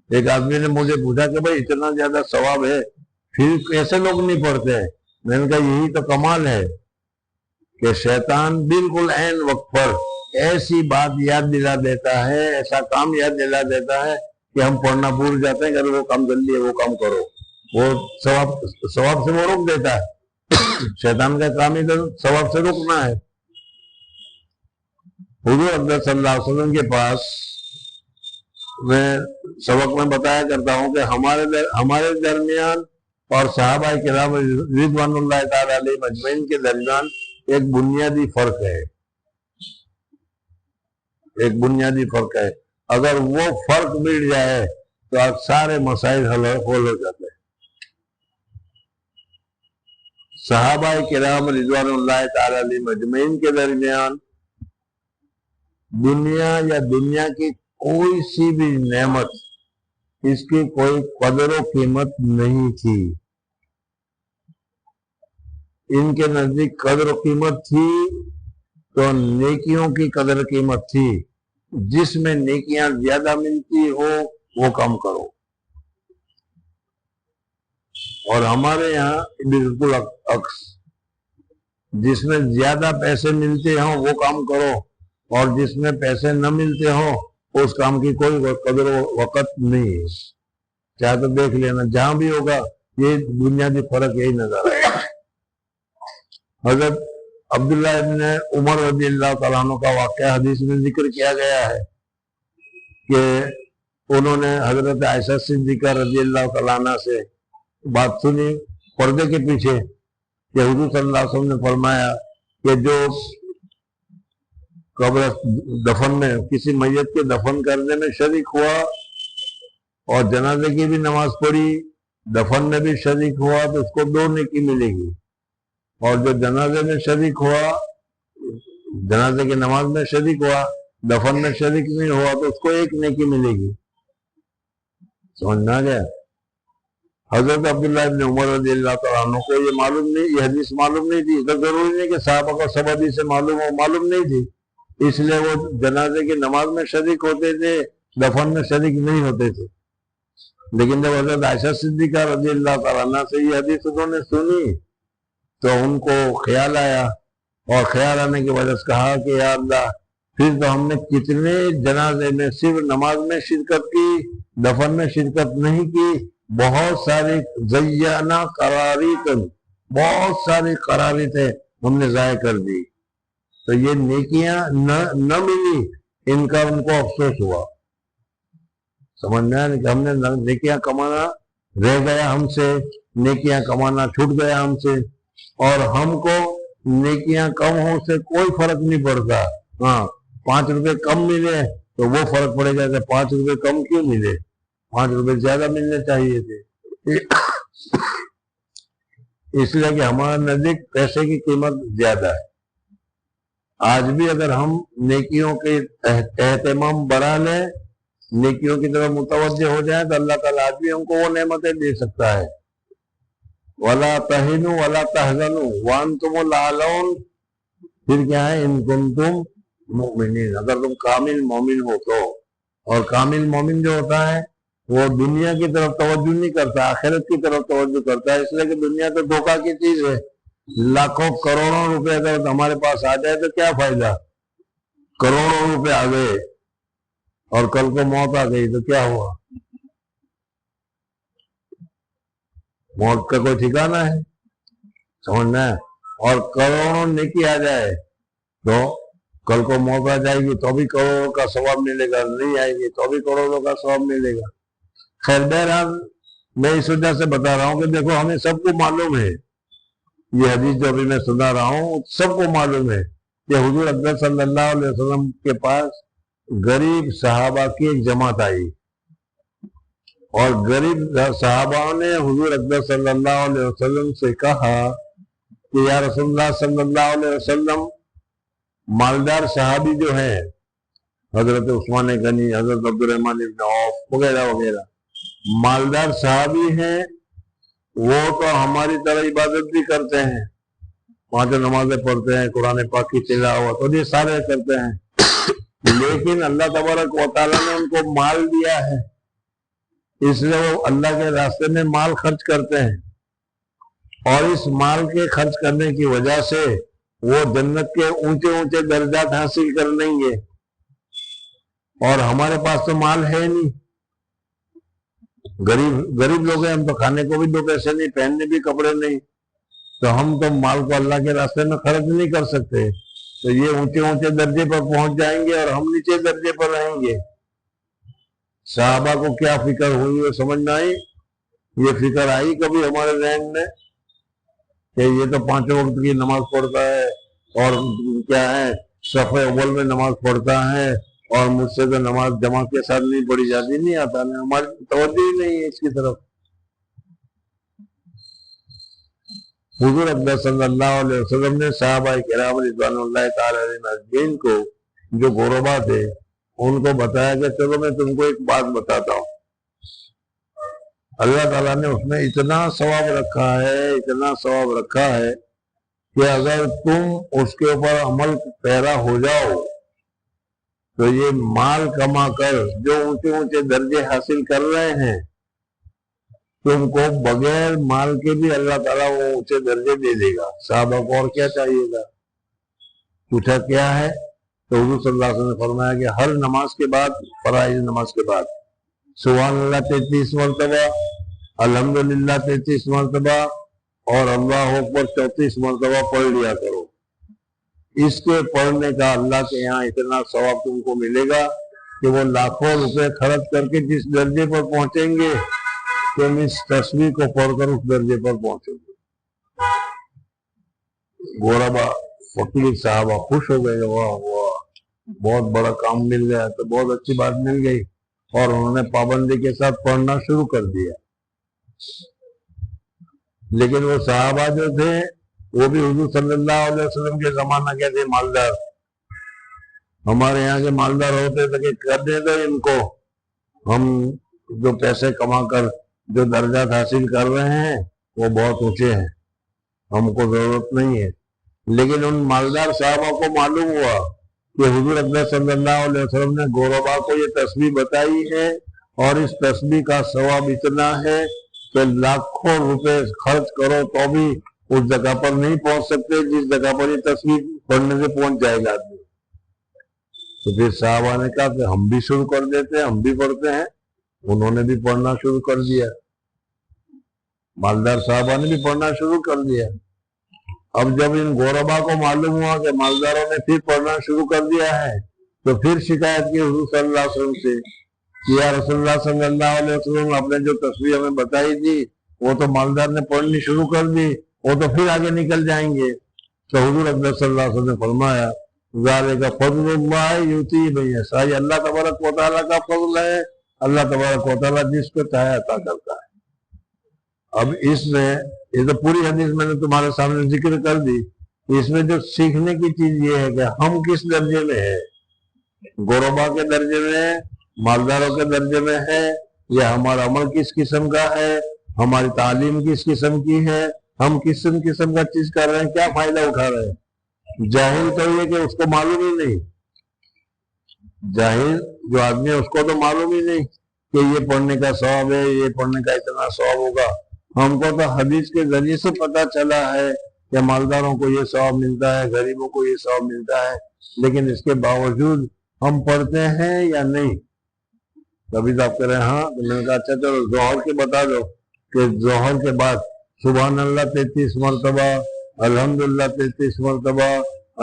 ایک آدمی نے مجھے پوچھا کہ بھائی اتنا زیادہ ثواب ہے پھر کیسے لوگ نہیں پڑھتے ہیں؟ میں نے کہا یہی تو کمال ہے کہ شیطان بالکل عین وقت پر ایسی بات یاد دلا دیتا ہے، ایسا کام یاد دلا دیتا ہے کہ ہم پڑھنا بھول جاتے ہیں کہ وہ کام جلدی ہے، وہ کام کرو، وہ ثواب سے وہ روک دیتا ہے۔ شیطان کا کام ہی تو ثواب سے روکنا ہے۔ حضور اقدس صلی اللہ علیہ وسلم کے پاس میں سبق میں بتایا کرتا ہوں کہ ہمارے درمیان اور صحابہ کرام رضوان اللہ تعالی علیہ مجمعین کے درمیان ایک بنیادی فرق ہے، ایک بنیادی فرق ہے، اگر وہ فرق مٹ جائے تو آپ سارے مسائل حل ہو جاتے ہیں۔ صحابہ کرام رضوان اللہ تعالی علیہ مجمعین کے درمیان دنیا یا دنیا کی کوئی سی بھی نعمت اس کی کوئی قدر و قیمت نہیں تھی۔ ان کے نزدیک قدر و قیمت تھی تو نیکیوں کی قدر قیمت تھی، جس میں نیکیاں زیادہ ملتی ہو وہ کم کرو، اور ہمارے یہاں بالکل عکس، جس میں زیادہ پیسے ملتے ہوں وہ کام کرو، اور جس میں پیسے نہ ملتے ہوں اس کام کی کوئی قدر و وقت نہیں ہے۔ چاہے تو دیکھ لینا جہاں بھی ہوگا یہ بنیادی فرق یہی نظر آئے۔ حضرت عبداللہ ابن عمر رضی اللہ تعالیٰ عنہ کا واقعہ حدیث میں ذکر کیا گیا ہے کہ انہوں نے حضرت عائشہ صدیقہ رضی اللہ تعالیٰ عنہ سے بات سنی پردے کے پیچھے کہ حضور صلی اللہ علیہ وسلم نے فرمایا کہ جو قبر دفن میں کسی میت کے دفن کرنے میں شریک ہوا اور جنازے کی بھی نماز پڑھی، دفن میں بھی شریک ہوا تو اس کو 2 نیکی ملے گی، اور جو جنازے میں شریک ہوا، جنازے کی نماز میں شریک ہوا، دفن میں شریک نہیں ہوا تو اس کو 1 نیکی ملے گی۔ سمجھنا گیا؟ حضرت عبداللہ ابن عمر رضی اللہ تعالیٰ عنہ کو یہ معلوم نہیں، یہ حدیث معلوم نہیں تھی، تو ضروری نہیں کہ صحابہ کو سب حدیث سے معلوم ہو، معلوم نہیں تھی، اس لیے وہ جنازے کی نماز میں شریک ہوتے تھے، دفن میں شریک نہیں ہوتے تھے۔ لیکن جب حضرت عائشہ صدیقہ رضی اللہ تعالیٰ عنہ سے یہ حدیث انہوں نے سنی تو ان کو خیال آیا، اور خیال آنے کی وجہ سے کہا کہ یا اللہ، پھر تو ہم نے کتنے جنازے میں صرف نماز میں شرکت کی، دفن میں شرکت نہیں کی، بہت ساری زیانہ قراریت، بہت ساری قراریتیں ہم نے ضائع کر دی، تو یہ نیکیاں نہ ملی، ان کا ان کو افسوس ہوا۔ سمجھنا ہے کہ ہم نے نیکیاں کمانا رہ گیا ہم سے، نیکیاں کمانا چھوٹ گیا ہم سے، اور ہم کو نیکیاں کم ہو سے کوئی فرق نہیں پڑتا۔ ہاں 5 روپے کم ملے تو وہ فرق پڑے گا کہ 5 روپے کم کیوں ملے، 5 روپے زیادہ ملنے چاہیے تھے۔ اس لیے کہ ہمارے نزدیک پیسے کی قیمت زیادہ ہے۔ آج بھی اگر ہم نیکیوں کے اہتمام بڑھا لیں، نیکیوں کی طرف متوجہ ہو جائیں، تو اللہ تعالیٰ آج بھی ہم کو وہ نعمتیں دے سکتا ہے۔ وَلَا تَهِنُوا وَلَا تَحْزَنُوا وَأَنْتُمُ الْأَعْلَوْنَ، پھر کیا ہے، ان کنتم مؤمنین، اگر تم کامل مومن ہو تو۔ اور کامل مومن جو ہوتا ہے وہ دنیا کی طرف توجہ نہیں کرتا، آخرت کی طرف توجہ کرتا ہے، اس لیے کہ دنیا تو دھوکہ کی چیز ہے۔ لاکھوں کروڑوں روپے اگر ہمارے پاس آ جائے تو کیا فائدہ، کروڑوں روپے آ گئے اور کل کو موت آ گئی تو کیا ہوا؟ موت کا کوئی ٹھکانہ ہے، سمجھنا ہے۔ اور کروڑوں نیکی آ جائے تو کل کو موت آ جائے گی تو بھی کروڑوں کا ثواب ملے گا، نہیں آئے گی تو بھی کروڑوں کا ثواب ملے گا۔ خیر بہرحال میں اس وجہ سے بتا رہا ہوں کہ دیکھو ہمیں سب کو معلوم ہے، یہ حدیث جو ابھی میں سنا رہا ہوں سب کو معلوم ہے کہ حضور اکرم صلی اللہ علیہ وسلم کے پاس غریب صحابہ کی ایک جماعت آئی، اور غریب صحابہ نے حضور اکرم صلی اللہ علیہ وسلم سے کہا کہ یا رسول اللہ صلی اللہ علیہ وسلم، مالدار صحابی جو ہیں، حضرت عثمان غنی، حضرت عبد الرحمن بن عوف وغیرہ وغیرہ، مالدار صحابی ہیں، وہ تو ہماری طرح عبادت بھی کرتے ہیں، 5 نمازیں پڑھتے ہیں، قرآن پاک کی تلاوت اور یہ سارے کرتے ہیں، لیکن اللہ تبارک و تعالیٰ نے ان کو مال دیا ہے، اس لیے وہ اللہ کے راستے میں مال خرچ کرتے ہیں، اور اس مال کے خرچ کرنے کی وجہ سے وہ جنت کے اونچے اونچے درجات حاصل کر لیں گے، اور ہمارے پاس تو مال ہے نہیں، غریب لوگ ہیں ہم، تو کھانے کو بھی 2 پیسے نہیں، پہننے بھی کپڑے نہیں، تو ہم تو مال کو اللہ کے راستے میں خرچ نہیں کر سکتے، تو یہ اونچے اونچے درجے پر پہنچ جائیں گے اور ہم نیچے درجے پر رہیں گے۔ صحابہ کو کیا فکر ہوئی وہ سمجھ میں آئی؟ یہ فکر آئی کبھی ہمارے ذہن میں کہ یہ تو 5 وقت کی نماز پڑھتا ہے اور کیا ہے صف اول میں نماز پڑھتا ہے، اور مجھ سے تو نماز جماعت کے ساتھ نہیں پڑھی جاتی، نہیں آتا، ہماری توجہ ہی نہیں ہے اس کی طرف۔ حضور اکرم صلی اللہ علیہ وسلم نے صحابہ کرام رضوان اللہ تعالی علیہم اجمعین کو، جو غربا تھے، ان کو بتایا کہ چلو میں تم کو ایک بات بتاتا ہوں، اللہ تعالیٰ نے اس میں اتنا ثواب رکھا ہے، اتنا ثواب رکھا ہے کہ اگر تم اس کے اوپر عمل پیرا ہو جاؤ تو یہ مال کما کر جو اونچے اونچے درجے حاصل کر رہے ہیں، تم کو بغیر مال کے بھی اللہ تعالیٰ وہ اونچے درجے دے دے گا۔ صحابہ کو اور کیا چاہیے گا؟ پوچھا کیا ہے؟ تو حضور صلی اللہ علیہ وسلم نے فرمایا کہ ہر نماز کے بعد، فرائض نماز کے بعد، سبحان اللہ 33 مرتبہ، الحمدللہ 33 مرتبہ اور اللہ اکبر 34 مرتبہ پڑھ لیا کرو۔ اس کے پڑھنے کا اللہ کے یہاں اتنا ثواب تم کو ملے گا کہ وہ لاکھوں روپے خرچ کر کے جس درجے پر پہنچیں گے، تم اس تسبیح کو پڑھ کر اس درجے پر پہنچو گے۔ غربا فقیر صحابہ خوش ہو گئے، واہ واہ، بہت بڑا کام مل گیا، تو بہت اچھی بات مل گئی، اور انہوں نے پابندی کے ساتھ پڑھنا شروع کر دیا۔ لیکن وہ صحابہ جو تھے وہ بھی حضور صلی اللہ علیہ وسلم کے زمانہ کے تھے مالدار، ہمارے یہاں کے مالدار ہوتے تھے کہ کر دیں تو ان کو، ہم جو پیسے کما کر جو درجات حاصل کر رہے ہیں وہ بہت اونچے ہیں، ہم کو ضرورت نہیں ہے۔ لیکن ان مالدار صحابہ کو معلوم ہوا کہ حضور اکرم صلی اللہ علیہ وسلم نے غربا کو یہ تسبیح بتائی ہے، اور اس تسبیح کا ثواب اتنا ہے کہ لاکھوں روپے خرچ کرو تو بھی اس جگہ پر نہیں پہنچ سکتے جس جگہ پر یہ تسبیح پڑھنے سے پہنچ جائے گا آدمی۔ تو پھر صحابہ نے کہا کہ ہم بھی شروع کر دیتے ہیں، ہم بھی پڑھتے ہیں۔ انہوں نے بھی پڑھنا شروع کر دیا، مالدار صحابہ نے بھی پڑھنا شروع کر دیا۔ اب جب ان غربا کو معلوم ہوا کہ مالداروں نے پھر پڑھنا شروع کر دیا ہے تو پھر شکایت کی حضور صلی اللہ علیہ وسلم سے کہ یا رسول اللہ صلی اللہ علیہ وسلم، آپ نے جو تسبیح ہمیں بتائی تھی وہ تو مالدار نے پڑھنی شروع کر دی، وہ تو پھر آگے نکل جائیں گے۔ تو حضور اکرم صلی اللہ علیہ وسلم نے فرمایا ذالک فضل اللہ یؤتی من یشاء، یہ اللہ تبارک و تعالیٰ کا فضل ہے، اللہ تبارک و تعالیٰ جس کو چاہے عطا کرتا ہے۔ اب اس میں یہ تو پوری حدیث میں نے تمہارے سامنے ذکر کر دی، اس میں جو سیکھنے کی چیز یہ ہے کہ ہم کس درجے میں ہیں، غربا کے درجے میں ہے، مالداروں کے درجے میں ہے، یا ہمارا عمل کس قسم کا ہے، ہماری تعلیم کس قسم کی ہے، ہم کس قسم کا چیز کر رہے ہیں، کیا فائدہ اٹھا رہے ہیں۔ جاہل تو یہ کہ اس کو معلوم ہی نہیں، جاہل جو آدمی ہے اس کو تو معلوم ہی نہیں کہ یہ پڑھنے کا ثواب ہے، یہ پڑھنے کا اتنا ثواب ہوگا۔ ہم کو تو حدیث کے ذریعے سے پتہ چلا ہے کہ مالداروں کو یہ ثواب ملتا ہے، غریبوں کو یہ ثواب ملتا ہے، لیکن اس کے باوجود ہم پڑھتے ہیں یا نہیں۔ کبھی تو آپ کہہ رہے ہیں ہاں، تو میں نے کہا اچھا چلو ظہر کے بتا دو کہ ظہر کے بعد سبحان اللہ 33 مرتبہ، الحمدللہ 33 مرتبہ،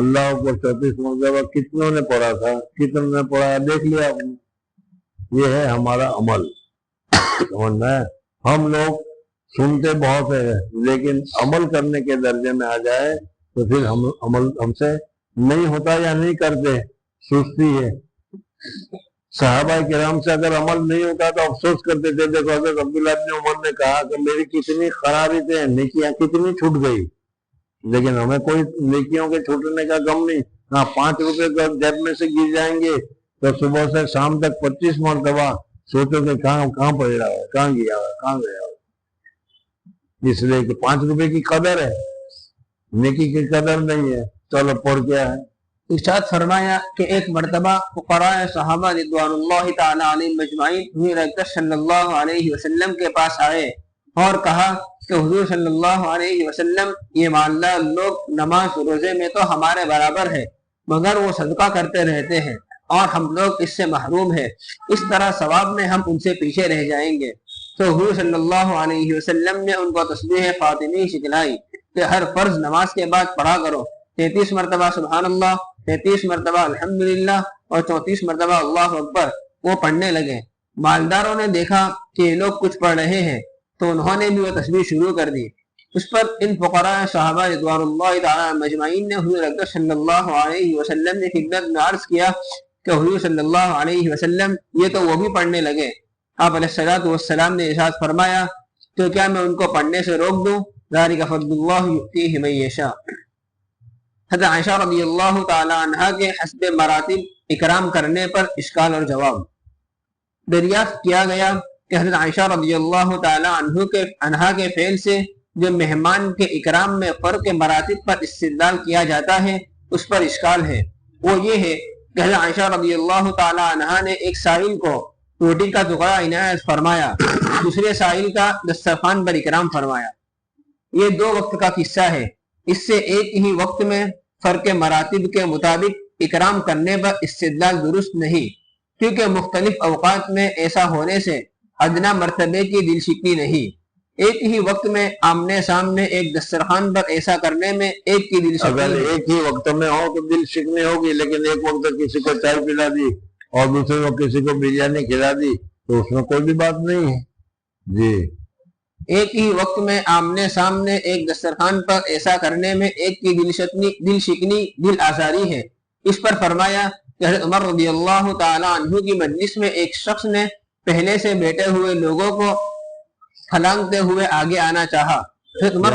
اللہ اکبر 34 مرتبہ کتنوں نے پڑھا تھا، کتنوں نے پڑھا دیکھ لیا آپ نے۔ یہ ہے ہمارا عمل، سمجھنا ہے۔ ہم لوگ سنتے بہت ہے لیکن عمل کرنے کے درجے میں آ جائے تو پھر عمل ہم سے نہیں ہوتا یا نہیں کرتے، سستی ہے۔ صحابہ کرام سے اگر عمل نہیں ہوتا تو افسوس کرتے تھے۔ دیکھو حضرت عبداللہ بن عمر نے کہا کہ میری کتنی خرابیتیں، نیکیاں کتنی چھوٹ گئی، لیکن ہمیں کوئی نیکیوں کے چھوٹنے کا غم نہیں۔ ہاں 5 روپے جیب میں سے گر جائیں گے تو صبح سے شام تک 25 مرتبہ سوچو کہ کہاں پڑ رہا ہے، کہاں گیا ہے، کہاں گیا ہے۔ اس لیے کہ 5 روپے کی قدر ہے، نیکی کی قدر نہیں ہے۔ چلو پڑھ کیا ہے۔ ارشاد فرمایا کہ ایک مرتبہ فقراء صحابہ رضوان اللہ تعالی علیہم اجمعین حضور اکرم صلی اللہ علیہ وسلم کے پاس آئے اور کہا کہ حضور صلی اللہ علیہ وسلم، یہ مالدار لوگ نماز روزے میں تو ہمارے برابر ہے مگر وہ صدقہ کرتے رہتے ہیں اور ہم لوگ اس سے محروم ہیں، اس طرح ثواب میں ہم ان سے پیچھے رہ جائیں گے۔ تو حضور صلی اللہ علیہ وسلم نے ان کو تسبیح فاطمی سکھلائی کہ ہر فرض نماز کے بعد پڑھا کرو، 33 مرتبہ سبحان اللہ، 33 مرتبہ الحمدللہ اور 34 مرتبہ اللہ اکبر۔ وہ پڑھنے لگے۔ مالداروں نے دیکھا کہ یہ لوگ کچھ پڑھ رہے ہیں تو انہوں نے بھی وہ تسبیح شروع کر دی۔ اس پر ان فقراء صحابہ رضوان اللہ تعالی مجمعین نے حضور اکرم صلی اللہ علیہ وسلم نے خدمت میں عرض کیا کہ حضور صلی اللہ علیہ وسلم، یہ تو وہ بھی پڑھنے لگے۔ آپ علیہ الصلوۃ والسلام نے ارشاد فرمایا تو کیا میں ان کو پڑھنے سے روک دوں؟ ذالک فضل اللہ یؤتیہ من یشاء۔ حضرت عائشہ رضی اللہ تعالی عنہا کے حسب مراتب اکرام کرنے پر اشکال اور جواب۔ دریافت کیا گیا کہ حضرت عائشہ رضی اللہ تعالی عنہا کے فعل سے جو مہمان کے اکرام میں فرق مراتب پر استدلال کیا جاتا ہے اس پر اشکال ہے۔ وہ یہ ہے کہ حضرت عائشہ رضی اللہ تعالی عنہا نے ایک سائل کو روٹی کا ٹکڑا عنایت فرمایا، دوسرے سائل کا دسترخوان پر اکرام فرمایا۔ یہ 2 وقت کا قصہ ہے، اس سے ایک ہی وقت میں فرق مراتب کے مطابق اکرام کرنے پر استدلال درست نہیں، کیونکہ مختلف اوقات میں ایسا ہونے سے ادنا مرتبے کی دل شکنی نہیں۔ ایک ہی وقت میں آمنے سامنے ایک دسترخوان پر ایسا کرنے میں ایک کی دل شکنی، اگر ایک ہی وقت میں ہو تو دل شکنی ہوگی، لیکن ایک وقت کسی کو چائے پلا دی اور دوسرے کو کسی کو بریانی کھلا دی تو اس میں کوئی بھی بات نہیں ہے۔ جی، ایک ہی وقت میں آمنے سامنے ایک دسترخوان پر ایسا کرنے میں ایک کی دل شکنی، دل آزاری ہے۔ اس پر فرمایا کہ حضرت عمر رضی اللہ تعالی عنہ کی مجلس میں ایک شخص نے پہلے سے بیٹھے ہوئے لوگوں کو پھلانگتے ہوئے آگے آنا چاہا۔ حضرت عمر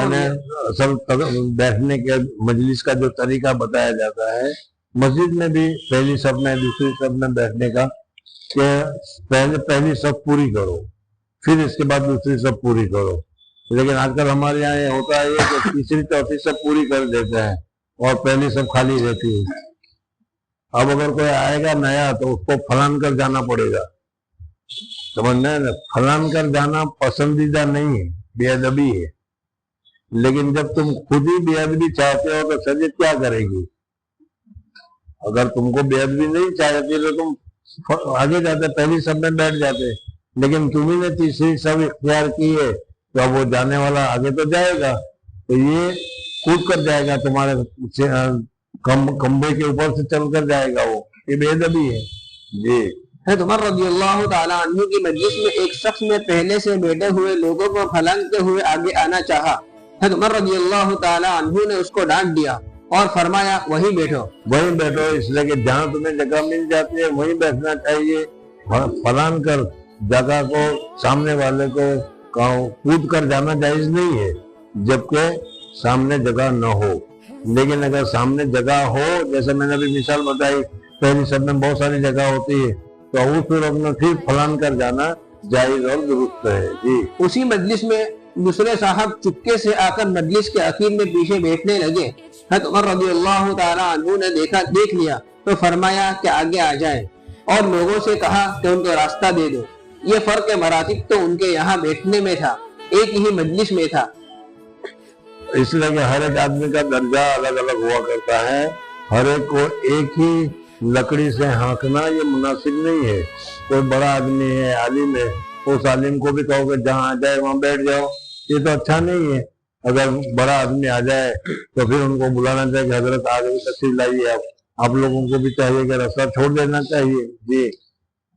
اصل بیٹھنے کے مجلس کا جو طریقہ بتایا جاتا ہے مسجد میں بھی، پہلی صف میں دوسری صف میں بیٹھنے کا، کہ پہلی صف پوری کرو پھر اس کے بعد دوسری صف پوری کرو، لیکن آج کل ہمارے یہاں یہ ہوتا ہے کہ تیسری چوتھی صف پوری کر دیتے ہیں اور پہلی صف خالی رہتی ہے۔ اب اگر کوئی آئے گا نیا تو اس کو پھلان کر جانا پڑے گا، سمجھنا ہے نا, پھلان کر جانا پسندیدہ نہیں ہے, بے ادبی ہے. لیکن جب تم خود ہی بے ادبی چاہتے ہو تو شریعت کیا کرے گی؟ اگر تم کو بے ادبی نہیں چاہتی تو تم آگے جاتے, پہلی سب میں بیٹھ جاتے. لیکن تمہیں نے تیسری سب اختیار کی ہے تو اب وہ جانے والا آگے تو جائے گا, تو یہ کود کر جائے گا تمہارے کمبے کے اوپر سے چل کر جائے گا, وہ یہ بے ادبی ہے. جی. حضرت عمر رضی اللہ تعالیٰ عنہ کی مجلس میں ایک شخص نے پہلے سے بیٹھے ہوئے لوگوں کو پھلانگتے ہوئے آگے آنا چاہا. حضرت عمر رضی اللہ تعالیٰ عنہ نے اس کو ڈانٹ دیا اور فرمایا وہیں بیٹھو. وہیں بیٹھو, اس لیے کہ جہاں تمہیں جگہ مل جاتی ہے وہیں بیٹھنا چاہیے. پھلان کر جگہ کو سامنے والے کو کود کر جانا جائز نہیں ہے جبکہ سامنے جگہ نہ ہو. لیکن اگر سامنے جگہ ہو, جیسے میں نے ابھی مثال بتائی, پہلی سب میں بہت ساری جگہ ہوتی ہے تو اس صورت میں پھر پھلان کر جانا جائز اور درست ہے. جی. اسی مجلس میں دوسرے صاحب چپکے سے آ کر مجلس کے اخیر میں پیچھے بیٹھنے لگے. حضرت عمر رضی اللہ تعالیٰ عنہ نے دیکھ لیا تو فرمایا کہ آگے آ جائیں اور لوگوں سے کہا کہ ان کو راستہ دے دو. یہ فرق مراتب تو ان کے یہاں بیٹھنے میں تھا, ایک ہی مجلس میں تھا. اس لیے کہ ہر ایک آدمی کا درجہ الگ الگ ہوا کرتا ہے. ہر ایک کو ایک ہی لکڑی سے ہانکنا یہ مناسب نہیں ہے. کوئی بڑا آدمی ہے, عالم ہے, اس عالم کو بھی کہو کہ جہاں آ جائے وہاں بیٹھ جاؤ, یہ تو اچھا نہیں ہے. اگر بڑا آدمی آ جائے تو پھر ان کو بلانا چاہیے کہ حضرت آگے تشریف لائیے, آپ لوگوں کو بھی چاہیے کہ راستہ چھوڑ دینا چاہیے. جی.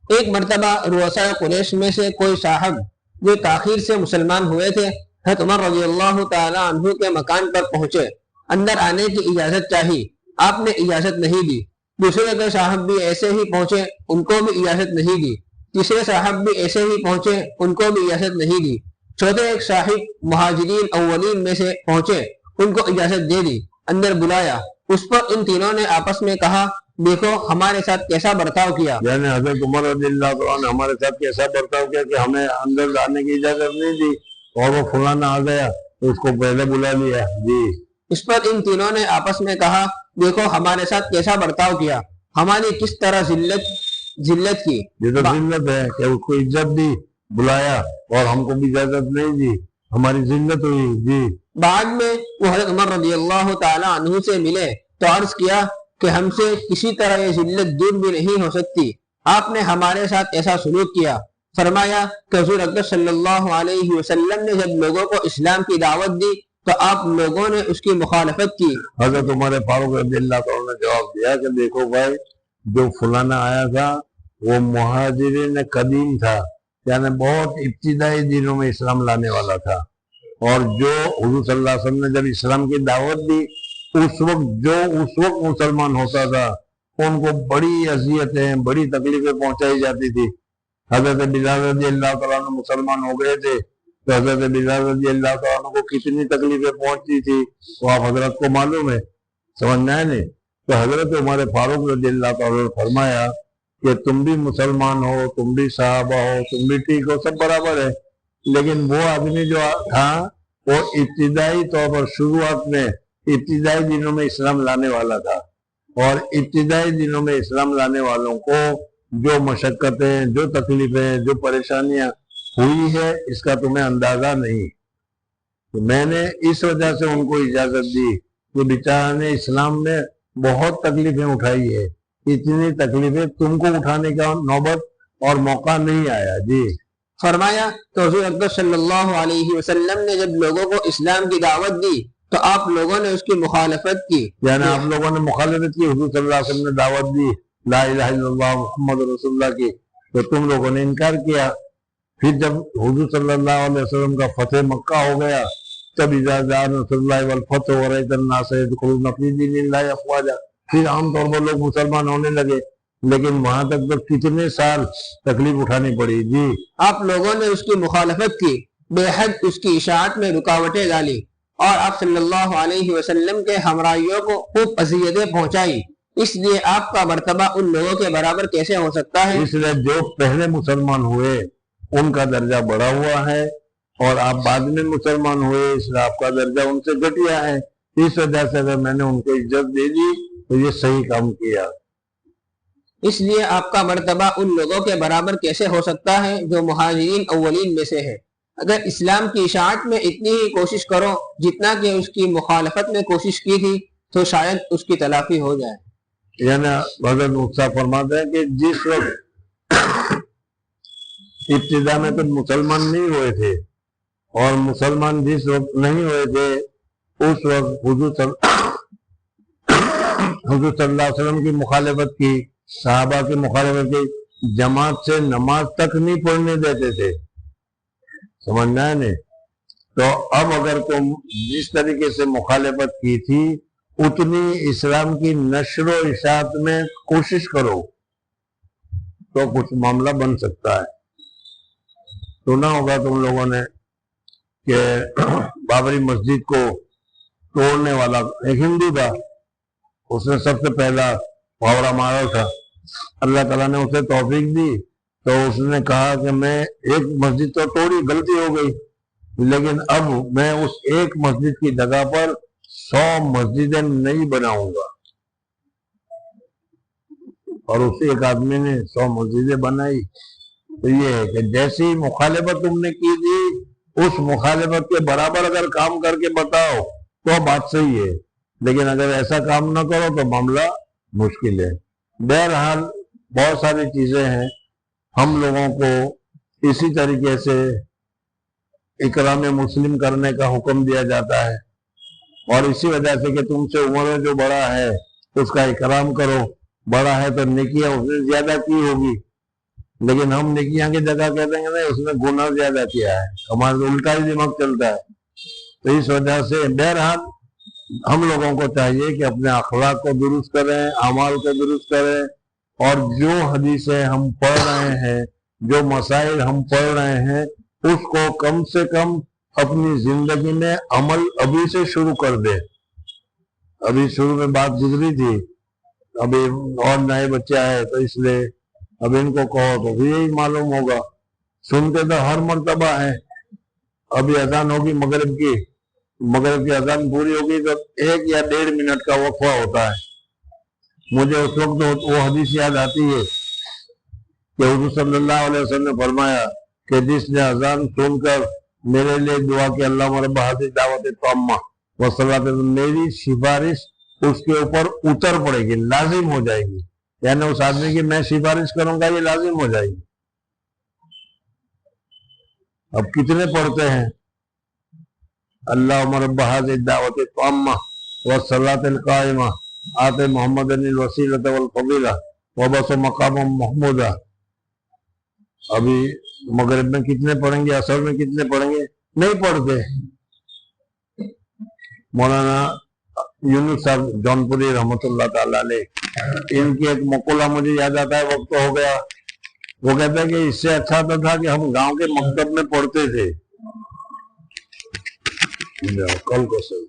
ایک مرتبہ رؤساء قریش میں سے کوئی صاحب جو تاخیر سے مسلمان ہوئے تھے حضرت عمر رضی اللہ تعالیٰ عنہ کے مکان پر پہنچے. اندر آنے کی اجازت چاہی, آپ نے اجازت نہیں دی. دوسرے کے صاحب بھی ایسے ہی پہنچے, ان کو بھی اجازت نہیں دی. تیسرے صاحب بھی ایسے ہی پہنچے, ان کو بھی اجازت نہیں دی. چوتھے ایک صاحب مہاجرین اولین میں سے پہنچے, ان کو اجازت دے دی, اندر بلایا. اس پر ان تینوں نے آپس میں کہا دیکھو ہمارے ساتھ کیسا برتاؤ کیا. یعنی حضرت عمر رضی اللہ عنہ نے ہمارے ساتھ کیسا برتاؤ کیا کہ ہمیں اندر جانے کی اجازت نہیں دی اور وہ فلانا آ گیا تو اس کو پہلے بلا لیا. جی. اس پر ان تینوں نے آپس میں کہا دیکھو ہمارے ساتھ کیسا برتاؤ کیا, ہماری کس طرح ذلت کی. یہ تو ذلت ہے کہ اس کو عزت دی, بلایا اور ہم کو بھی اجازت نہیں دی, ہماری ذلت ہوئی. جی. بعد میں وہ حضرت عمر رضی اللہ تعالیٰ عنہ سے ملے تو عرض کیا کہ ہم سے کسی طرح یہ ذلت دور بھی نہیں ہو سکتی, آپ نے ہمارے ساتھ ایسا سلوک کیا. فرمایا کہ حضور اکرم صلی اللہ علیہ وسلم نے جب لوگوں کو اسلام کی دعوت دی تو آپ لوگوں نے اس کی مخالفت کی. حضرت عمر فاروق رضی اللہ عنہ نے جواب دیا کہ دیکھو بھائی, جو فلانا آیا تھا وہ مہاجرین قدیم تھا, یعنی بہت ابتدائی دنوں میں اسلام لانے والا تھا, اور جو حضور صلی اللہ علیہ وسلم نے جب اسلام کی دعوت دی اس وقت مسلمان ہوتا تھا ان کو بڑی اذیتیں, بڑی تکلیفیں پہنچائی جاتی تھی. حضرت بلال رضی اللہ تعالیٰ عنہ مسلمان ہو گئے تھے تو حضرت بلال رضی اللہ تعالیٰ عنہ کو کتنی تکلیفیں پہنچتی تھی وہ آپ حضرت کو معلوم ہے, سمجھنا ہے نہیں. تو حضرت عمر فاروق رضی اللہ تعالیٰ نے فرمایا کہ تم بھی مسلمان ہو, تم بھی صحابہ ہو, تم بھی ٹھیک ہو, سب برابر ہے. لیکن وہ آدمی جو تھا وہ ابتدائی طور پر شروعات میں ابتدائی دنوں میں اسلام لانے والا تھا, اور ابتدائی دنوں میں اسلام لانے والوں کو جو مشقتیں, جو تکلیفیں, جو پریشانیاں ہوئی ہے اس کا تمہیں اندازہ نہیں. تو میں نے اس وجہ سے ان کو اجازت دی کہ بیچارہ نے اسلام میں بہت تکلیفیں اٹھائی ہے, اتنی تکلیفیں تم کو اٹھانے کا نوبت اور موقع نہیں آیا. جی. فرمایا تو حضور اکرم صلی اللہ علیہ وسلم نے جب لوگوں کو اسلام کی دعوت دی تو آپ لوگوں نے اس کی مخالفت کی. یعنی آپ لوگوں نے مخالفت کی, حضور صلی اللہ علیہ وسلم نے دعوت دی لا الہ الا اللہ محمد رسول اللہ کی, تو تم لوگوں نے انکار کیا. پھر جب حضور صلی اللہ علیہ وسلم کا فتح مکہ ہو گیا تب اذا جاء نصر اللہ والفتح ورأیت الناس يدخلون فی دین اللہ افواجا, پھر عام طور پر لوگ مسلمان ہونے لگے, لیکن وہاں تک تو کتنے سال تکلیف اٹھانی پڑی. جی. آپ لوگوں نے اس کی مخالفت کی, بے حد اس کی اشاعت میں رکاوٹیں ڈالی اور آپ صلی اللہ علیہ وسلم کے ہمراہیوں کو خوب اذیتیں پہنچائی. اس لیے آپ کا مرتبہ ان لوگوں کے برابر کیسے ہو سکتا ہے؟ اس لیے جو پہلے مسلمان ہوئے ان کا درجہ بڑا ہوا ہے اور آپ بعد میں مسلمان ہوئے اس لیے آپ کا درجہ ان سے گھٹیا ہے. اس وجہ سے اگر میں نے ان کو عزت دے دی تو یہ صحیح کام کیا. اس لیے آپ کا مرتبہ ان لوگوں کے برابر کیسے ہو سکتا ہے جو مہاجرین اولین میں سے ہے؟ اگر اسلام کی اشاعت میں اتنی ہی کوشش کرو جتنا کہ اس کی مخالفت میں کوشش کی تھی تو شاید اس کی تلافی ہو جائے۔ یعنی حضرت مفتیٰ فرماتے ہیں کہ جس وقت ابتدا میں تو مسلمان نہیں ہوئے تھے، اور مسلمان جس وقت نہیں ہوئے تھے اس وقت حضور صلی اللہ علیہ وسلم کی مخالفت کی، صحابہ کی مخالفت کی، جماعت سے نماز تک نہیں پڑھنے دیتے تھے، سمجھنا ہے نہیں؟ تو اب اگر تم جس طریقے سے مخالفت کی تھی اتنی اسلام کی نشر و اشاعت میں کوشش کرو تو کچھ معاملہ بن سکتا ہے۔ سنا ہوگا تم لوگوں نے کہ بابری مسجد کو توڑنے والا ایک ہندو تھا، اس نے سب سے پہلا محاورہ مارا تھا، اللہ تعالیٰ نے اسے توفیق دی تو اس نے کہا کہ میں ایک مسجد تو توڑی، غلطی ہو گئی، لیکن اب میں اس ایک مسجد کی جگہ پر 100 مسجدیں نہیں بناؤں گا، اور اسی ایک آدمی نے 100 مسجدیں بنائی۔ تو یہ ہے کہ جیسی مخالفت تم نے کی تھی اس مخالفت کے برابر اگر کام کر کے بتاؤ تو بات صحیح ہے، لیکن اگر ایسا کام نہ کرو تو معاملہ مشکل ہے۔ بہرحال بہت ساری چیزیں ہیں، ہم لوگوں کو اسی طریقے سے اکرام مسلم کرنے کا حکم دیا جاتا ہے، اور اسی وجہ سے کہ تم سے عمر میں جو بڑا ہے اس کا اکرام کرو، بڑا ہے تو نیکیاں اس نے زیادہ کی ہوگی، لیکن ہم نیکیاں کی جگہ کہتے ہیں کہ اس نے گناہ زیادہ کیا ہے، ہمارا الٹا ہی دماغ چلتا ہے۔ تو اس وجہ سے بہرحال ہم لوگوں کو چاہیے کہ اپنے اخلاق کو درست کریں، اعمال کو درست کریں، اور جو حدیثیں ہم پڑھ رہے ہیں، جو مسائل ہم پڑھ رہے ہیں، اس کو کم سے کم اپنی زندگی میں عمل ابھی سے شروع کر دیں۔ ابھی شروع میں بات گزری تھی، ابھی اور نئے بچے آئے تو اس لیے اب ان کو کہو تو بھی یہی معلوم ہوگا، سنتے تو ہر مرتبہ ہے۔ ابھی اذان ہوگی مغرب کی اذان پوری ہوگی تو 1 یا 1.5 منٹ کا وقفہ ہوتا ہے، مجھے اس وقت وہ حدیث یاد آتی ہے کہ حضور صلی اللہ علیہ وسلم نے فرمایا کہ جس نے اذان سن کر میرے لیے دعا کہ اللہ رب هذه دعوت تامہ والصلاۃ، میری سفارش اس کے اوپر اتر پڑے گی، لازم ہو جائے گی، یعنی اس آدمی کی میں سفارش کروں گا یہ لازم ہو جائے گی۔ اب کتنے پڑھتے ہیں اللہم رب هذه الدعوۃ التامہ والصلاۃ القائمہ آت محمد الوسیلۃ والفضیلہ وبعث مقاما محمودا؟ ابھی مغرب میں کتنے پڑھیں گے، عصر میں کتنے پڑھیں گے؟ نہیں پڑھتے۔ مولانا یونس صاحب جونپوری رحمۃ اللہ تعالی علیہ، ان کی ایک مقولہ مجھے یاد آتا ہے، وقت ہو گیا، وہ کہتے ہیں کہ اس سے اچھا تو تھا کہ ہم گاؤں کے مکتب میں پڑھتے تھے۔ کل کو سر